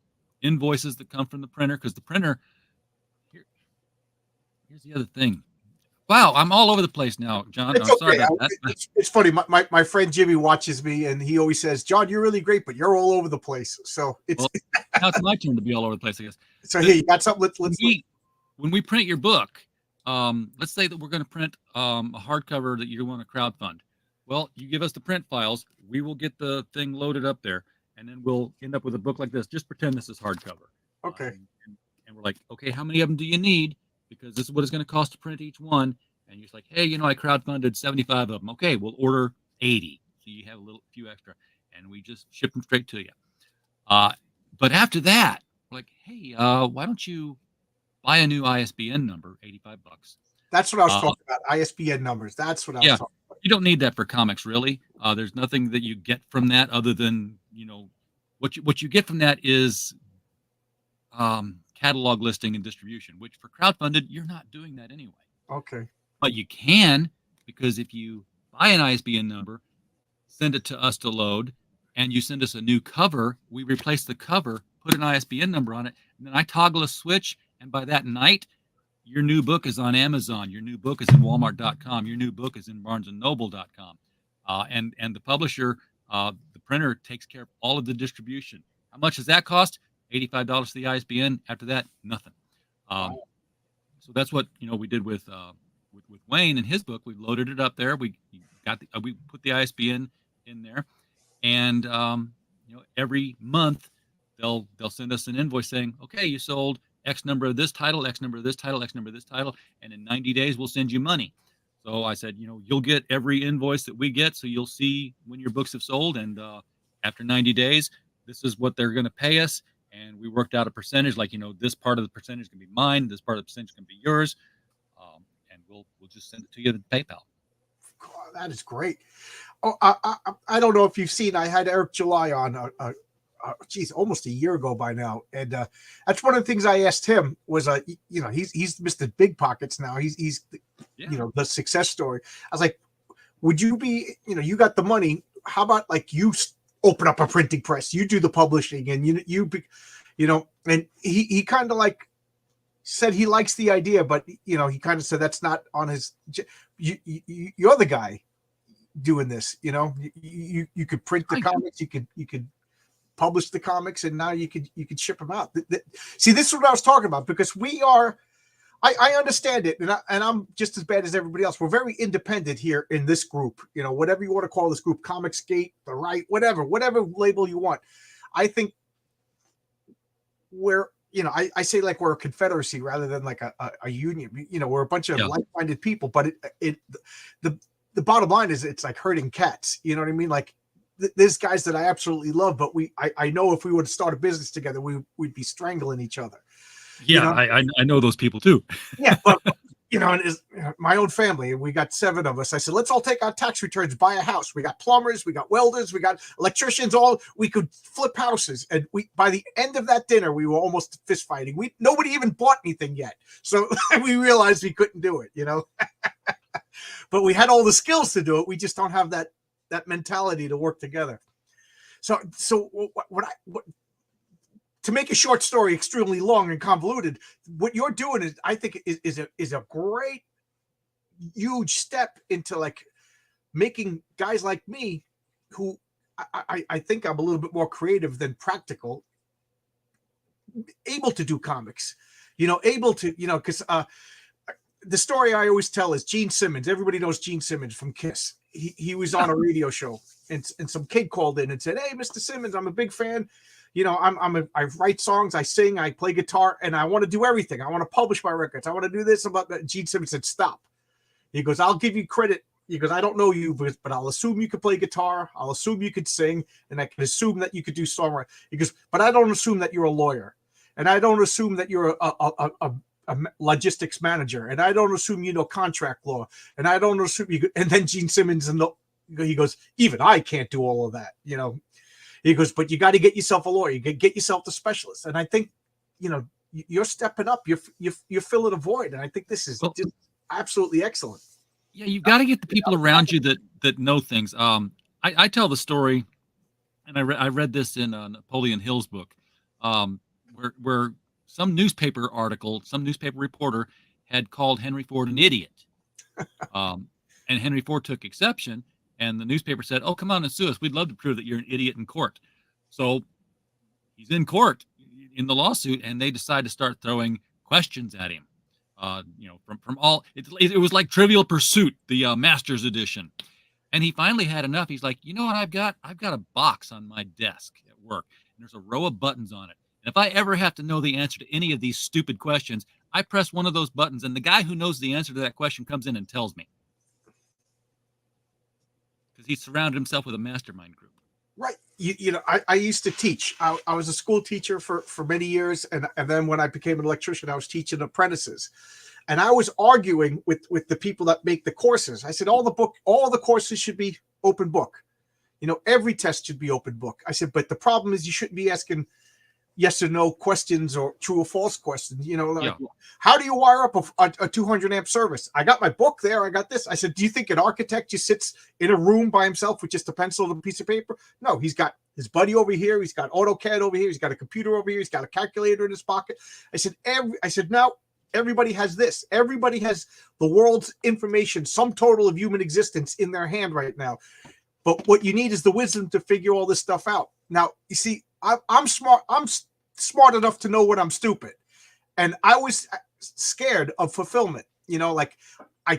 invoices that come from the printer, because the printer. Here's the other thing. Wow, I'm all over the place now, John. It's I'm sorry about that. It's funny. My friend Jimmy watches me, and he always says, "John, you're really great, but you're all over the place." So now it's my turn to be all over the place, I guess. So here, you got something. When we print your book, let's say that we're going to print a hardcover that you want to crowdfund. Well, you give us the print files. We will get the thing loaded up there, and then we'll end up with a book like this. Just pretend this is hardcover. Okay. And we're like, okay, how many of them do you need? Because this is what it's going to cost to print each one. And you're just like, hey, I crowdfunded 75 of them. Okay, we'll order 80. So you have a few extra. And we just ship them straight to you. But after that, we're like, hey, why don't you buy a new ISBN number, $85. That's what I was talking about, ISBN numbers. That's what I was talking about. You don't need that for comics, really. There's nothing that you get from that other than, what you get from that is catalog listing and distribution, which for crowdfunded, you're not doing that anyway. Okay. But you can, because if you buy an ISBN number, send it to us to load, and you send us a new cover, we replace the cover, put an ISBN number on it, and then I toggle a switch, and by that night, your new book is on Amazon, your new book is in Walmart.com, your new book is in BarnesandNoble.com. And the publisher, the printer, takes care of all of the distribution. How much does that cost? $85 to the ISBN. After that, nothing. So that's what we did with Wayne and his book. We loaded it up there. We put the ISBN in there, and every month they'll send us an invoice saying, okay, you sold X number of this title, X number of this title, X number of this title, and in 90 days we'll send you money. So I said, you'll get every invoice that we get, so you'll see when your books have sold, and after 90 days, this is what they're going to pay us. And we worked out a percentage, like, this part of the percentage can be mine, this part of the percentage can be yours, and we'll just send it to you to PayPal. God, that is great. Oh, I don't know if you've seen, I had Eric July on, almost a year ago by now, and that's one of the things I asked him was, he's Mr. Big Pockets now. He's the success story. I was like, would you be, you got the money? How about like you open up a printing press, you do the publishing, and and he kind of like said he likes the idea, but he kind of said that's not on his. You're the guy doing this. You could print the comics, you could publish the comics, and now you could ship them out. See, this is what I was talking about, because we are. I understand it, and I'm just as bad as everybody else. We're very independent here in this group. Whatever you want to call this group, Comicsgate, the right, whatever label you want. I think we're, I say like we're a confederacy rather than like a union. We're a bunch of like-minded people, but the bottom line is it's like herding cats. You know what I mean? Like there's guys that I absolutely love, but I know if we would start a business together, we'd be strangling each other. Yeah, know? I know those people too. Yeah, but and is my own family, and we got 7 of us. I said, let's all take our tax returns, buy a house. We got plumbers, we got welders, we got electricians. All we could flip houses, and we by the end of that dinner, we were almost fist fighting. Nobody even bought anything yet, so we realized we couldn't do it. But we had all the skills to do it. We just don't have that mentality to work together. So to make a short story extremely long and convoluted, what you're doing is, I think, is a great, huge step into like making guys like me, who I think I'm a little bit more creative than practical, able to do comics, able to, because the story I always tell is Gene Simmons. Everybody knows Gene Simmons from Kiss. He was on a radio show, and some kid called in and said, "Hey, Mr. Simmons, I'm a big fan. I write songs, I sing, I play guitar, and I want to do everything. I want to publish my records. I want to do this." About that, Gene Simmons said, "Stop." He goes, "I'll give you credit." He goes, "I don't know you, but I'll assume you could play guitar. I'll assume you could sing, and I can assume that you could do songwriting." He goes, "But I don't assume that you're a lawyer, and I don't assume that you're a logistics manager, and I don't assume you know contract law, and I don't assume you." And then Gene Simmons he goes, "Even I can't do all of that, He goes, "But you got to get yourself a lawyer. You get yourself the specialist." And I think, you're stepping up. You're filling a void, and I think this is just absolutely excellent. Yeah, you've got to get the people around you that know things. I tell the story, and I read this in Napoleon Hill's book, where some newspaper reporter had called Henry Ford an idiot, and Henry Ford took exception. And the newspaper said, "Oh, come on and sue us. We'd love to prove that you're an idiot in court." So he's in court in the lawsuit, and they decide to start throwing questions at him. From all it was like Trivial Pursuit, the Masters edition. And he finally had enough. He's like, "You know what I've got? I've got a box on my desk at work, and there's a row of buttons on it. And if I ever have to know the answer to any of these stupid questions, I press one of those buttons, and the guy who knows the answer to that question comes in and tells me." Because he surrounded himself with a mastermind group. Right. I used to teach. I was a school teacher for many years. And then when I became an electrician, I was teaching apprentices. And I was arguing with the people that make the courses. I said, all the courses should be open book. Every test should be open book. I said, but the problem is you shouldn't be asking yes or no questions or true or false questions. How do you wire up a 200 amp service? I got my book there. I got this. I said, do you think an architect just sits in a room by himself with just a pencil and a piece of paper? No, he's got his buddy over here. He's got AutoCAD over here. He's got a computer over here. He's got a calculator in his pocket. I said, now everybody has this. Everybody has the world's information, sum total of human existence in their hand right now. But what you need is the wisdom to figure all this stuff out. Now, you see, I'm smart. I'm smart enough to know when I'm stupid, and I was scared of fulfillment. I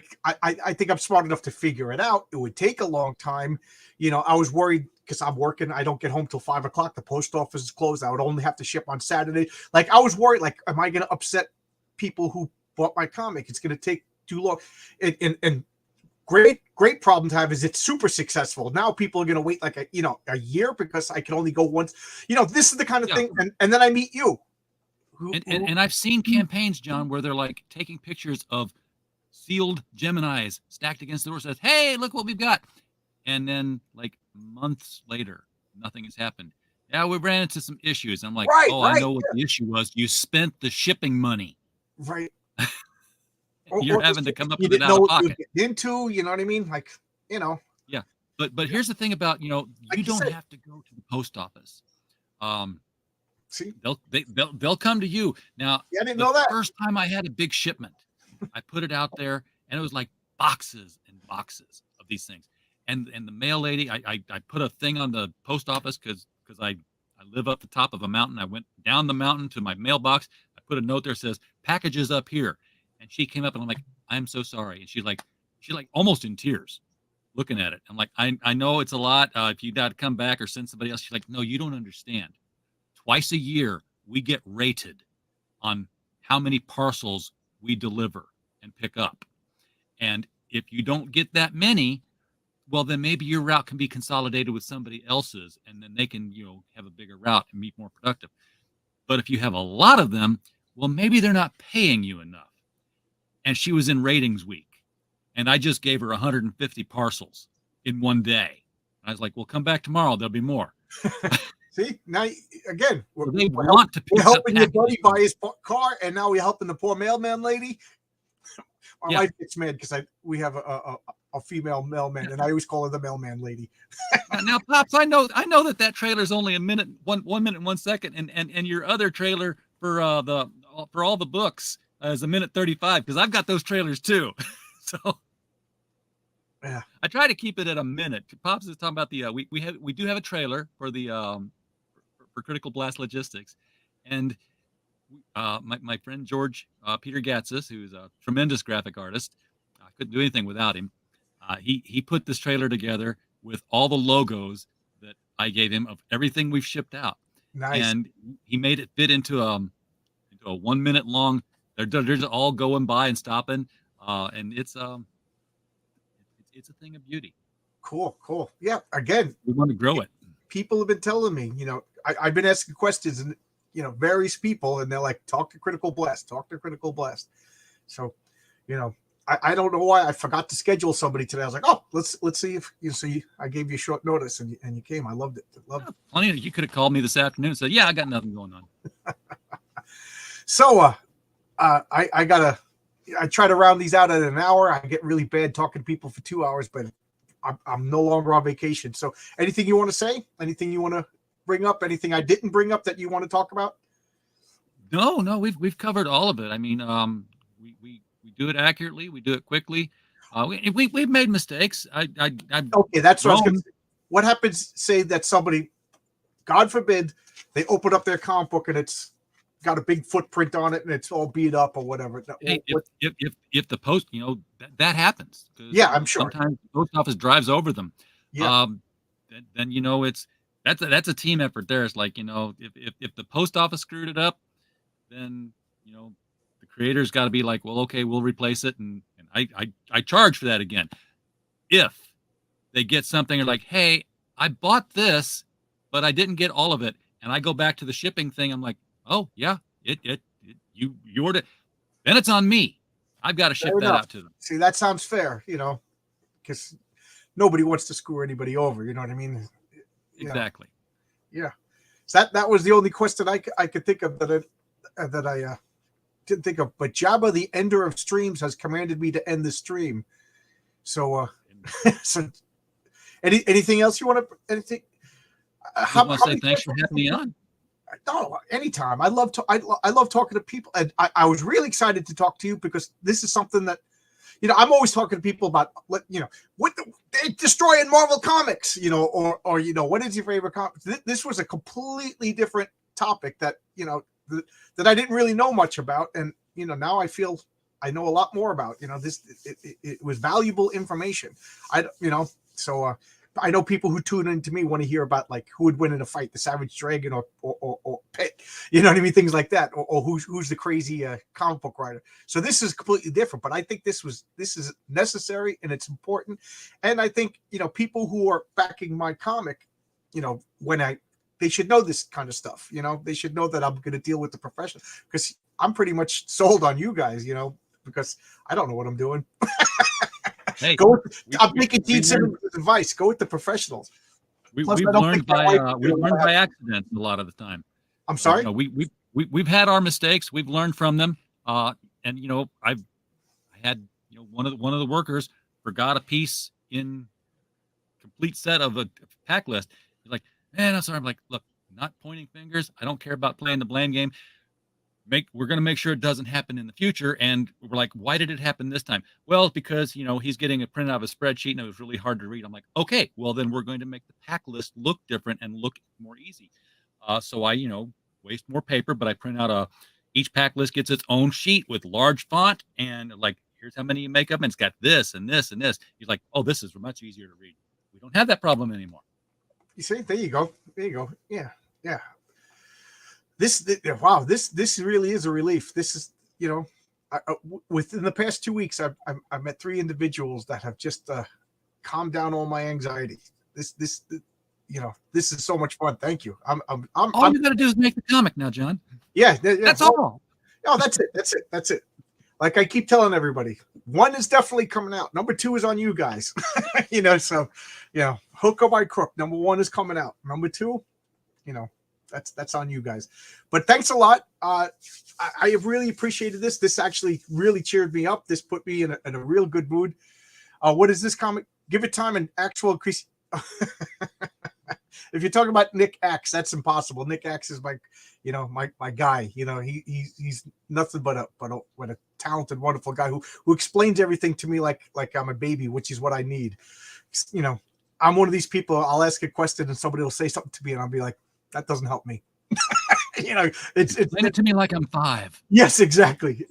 think I'm smart enough to figure it out. It would take a long time. I was worried because I'm working. I don't get home till 5 o'clock. The post office is closed. I would only have to ship on Saturday. Like, I was worried. Like, am I going to upset people who bought my comic? It's going to take too long. And great problem to have is it's super successful. Now people are going to wait like a year because I can only go once. This is the kind of thing. And then I meet you. And I've seen campaigns, John, where they're like taking pictures of sealed Geminis stacked against the door, says, "Hey, look what we've got." And then like months later, nothing has happened. Yeah, we ran into some issues. I'm like, I know what the issue was. You spent the shipping money. Right. You're having to come up with it out of pocket. Into, you know what I mean? Like, Yeah. But here's the thing about, you don't have to go to the post office. See, they'll come to you. Now, I didn't know that. First time I had a big shipment, I put it out there, and it was like boxes and boxes of these things. And the mail lady, I put a thing on the post office because I live up the top of a mountain. I went down the mountain to my mailbox. I put a note there that says, "Packages up here." And she came up, and I'm like, "I'm so sorry." And she's like almost in tears looking at it. I'm like, I know it's a lot. If you got to come back or send somebody else. She's like, "No, you don't understand. Twice a year, we get rated on how many parcels we deliver and pick up. And if you don't get that many, well, then maybe your route can be consolidated with somebody else's, and then they can, have a bigger route and be more productive. But if you have a lot of them, well, maybe they're not paying you enough. And she was in ratings week. And I just gave her 150 parcels in one day. I was like, well, come back tomorrow. There'll be more. See, now again, So they want to we're pick up helping your buddy packages. buy his car, and now we're helping the poor mailman lady. My Yeah. wife gets mad because we have a female mailman, and I always call her the mailman lady. Now, Pops, I know that trailer's only a minute, one minute and 1 second, and your other trailer for all the books is a minute 35, because I've got those trailers too. So Yeah. I try to keep it at a minute. Pops is talking about the we do have a trailer for the for Critical Blast Logistics, and my friend George Peter Gatsis, who's a tremendous graphic artist, I couldn't do anything without him. He put this trailer together with all the logos that I gave him of everything we've shipped out. Nice. And he made it fit into a 1 minute long. They're just all going by and stopping, and it's a thing of beauty. Cool. Yeah. Again, We want to grow it. people have been telling me, I've been asking questions, and various people, and they're like, talk to Critical Blast. So, I don't know why I forgot to schedule somebody today. I was like, oh, let's see if I gave you short notice, and you came. I loved it. Funny, you could have called me this afternoon and said, yeah, I got nothing going on. So, I try to round these out at an hour. I get really bad talking to people for 2 hours, but I'm no longer on vacation. So anything you want to say? Anything you want to bring up? Anything I didn't bring up that you want to talk about? No, we've covered all of it. I mean, we do it accurately. We do it quickly. We've made mistakes. Okay, that's what I was going to say. What happens, say that somebody, God forbid, they open up their comic book and it's got a big footprint on it and it's all beat up or whatever. Hey, if the post, that happens. Yeah, I'm sure. Sometimes the post office drives over them. Yeah. Then that's a team effort there. It's like, if the post office screwed it up, then the creator's got to be like, well, okay, we'll replace it, and I charge for that again. If they get something, or like, hey, I bought this, but I didn't get all of it, and I go back to the shipping thing, I'm like, oh yeah, you ordered it, then it's on me. I've got to ship that out to them. See, that sounds fair, because nobody wants to screw anybody over. You know what I mean? Exactly. Yeah. So that was the only question I could think of that I didn't think of. But Jabba, the ender of streams, has commanded me to end the stream. So, so anything else you want to? Anything? I want to say thanks for having me on. No, anytime. I love talking to people, and I was really excited to talk to you because this is something that, I'm always talking to people about, what they're destroying Marvel Comics, or what is your favorite comic? This was a completely different topic that that I didn't really know much about, and now I feel I know a lot more about. This it was valuable information. So. I know people who tune into me want to hear about like who would win in a fight, the Savage Dragon or Pit, you know what I mean, things like that, or who's the crazy comic book writer. So this is completely different, but I think this is necessary and it's important, and I think people who are backing my comic, they should know this kind of stuff. They should know that I'm going to deal with the professional, because I'm pretty much sold on you guys, because I don't know what I'm doing. Hey, I'm taking Dean Simmons' advice. Go with the professionals. We've learned by accident a lot of the time. I'm sorry. We've had our mistakes. We've learned from them. I had one of the workers forgot a piece in complete set of a pack list. He's like, man, I'm sorry. I'm like, look, not pointing fingers. I don't care about playing the blame game. We're going to make sure it doesn't happen in the future. And we're like, why did it happen this time? Well, it's because, he's getting a print out of a spreadsheet and it was really hard to read. I'm like, okay, well, then we're going to make the pack list look different and look more easy. So I, waste more paper, but I print out each pack list gets its own sheet with large font and like, here's how many you make up. And it's got this and this and this. He's like, oh, this is much easier to read. We don't have that problem anymore. You see, there you go. Yeah. This really is a relief. This is, within the past 2 weeks, I've met 3 individuals that have just calmed down all my anxiety. This is so much fun. Thank you. All you got to do is make the comic now, John. Yeah, that's all. Oh, that's it. That's it. That's it. Like I keep telling everybody, 1 is definitely coming out. Number 2 is on you guys. So hook or by crook. Number 1 is coming out. Number 2, that's on you guys. But thanks a lot. I have really appreciated this. This actually really cheered me up. This put me in a real good mood. What is this comic? Give it time and actual increase. If you're talking about Nick Axe, that's impossible. Nick Axe is my guy. He's nothing but a talented, wonderful guy who explains everything to me like I'm a baby, which is what I need. I'm one of these people. I'll ask a question and somebody will say something to me, and I'll be like, that doesn't help me. It's explain it to me like I'm 5. Yes, exactly.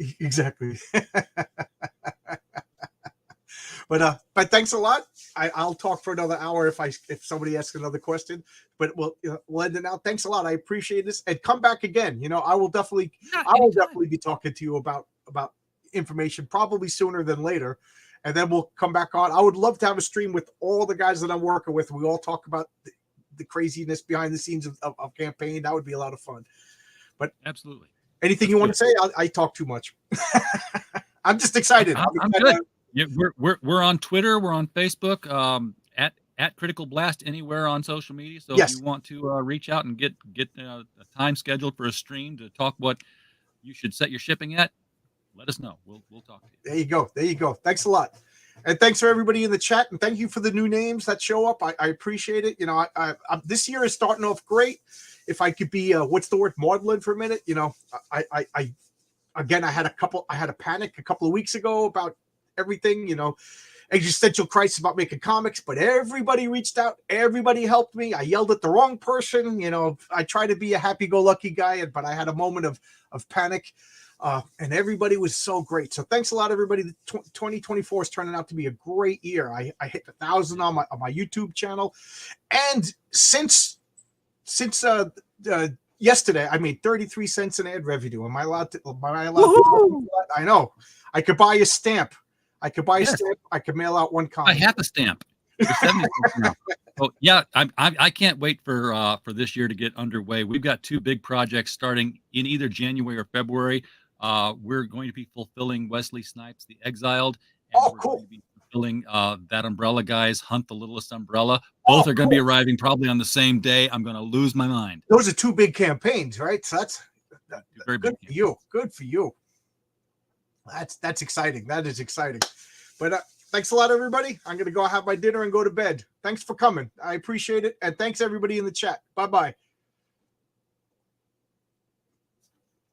But thanks a lot. I'll talk for another hour if somebody asks another question. But we'll end it now. Thanks a lot. I appreciate this, and come back again. I will definitely be talking to you about information probably sooner than later, and then we'll come back on. I would love to have a stream with all the guys that I'm working with. We all talk about the craziness behind the scenes of campaign. That would be a lot of fun. But absolutely, anything you want to say? I talk too much. I'm just excited. I'm good. Yeah, we're on Twitter, we're on Facebook, at Critical Blast anywhere on social media. So yes. If you want to reach out and get a time scheduled for a stream to talk what you should set your shipping at, let us know. We'll talk to you. There you go. Thanks a lot, and thanks for everybody in the chat, and thank you for the new names that show up. I appreciate it. I this year is starting off great. If I could be maudlin for a minute, I had a panic a couple of weeks ago about everything, existential crisis about making comics, but everybody reached out, everybody helped me. I yelled at the wrong person. I try to be a happy-go-lucky guy, but I had a moment of panic, and everybody was so great. So thanks a lot, everybody. 2024 is turning out to be a great year. I hit 1,000 on my YouTube channel, and since yesterday, I made 33 cents in ad revenue. Am I allowed to? I know. I could buy a stamp. I could buy a stamp. I could mail out one comic. I have a stamp. Oh yeah, I can't wait for this year to get underway. We've got 2 big projects starting in either January or February. We're going to be fulfilling Wesley Snipes' The Exiled. And we're cool. going to be fulfilling that Umbrella Guys' Hunt the Littlest Umbrella. Both are going to be arriving probably on the same day. I'm going to lose my mind. Those are 2 big campaigns, right? So that's very good for you. Good for you. That's exciting. That is exciting. But thanks a lot, everybody. I'm going to go have my dinner and go to bed. Thanks for coming. I appreciate it. And thanks, everybody in the chat. Bye-bye.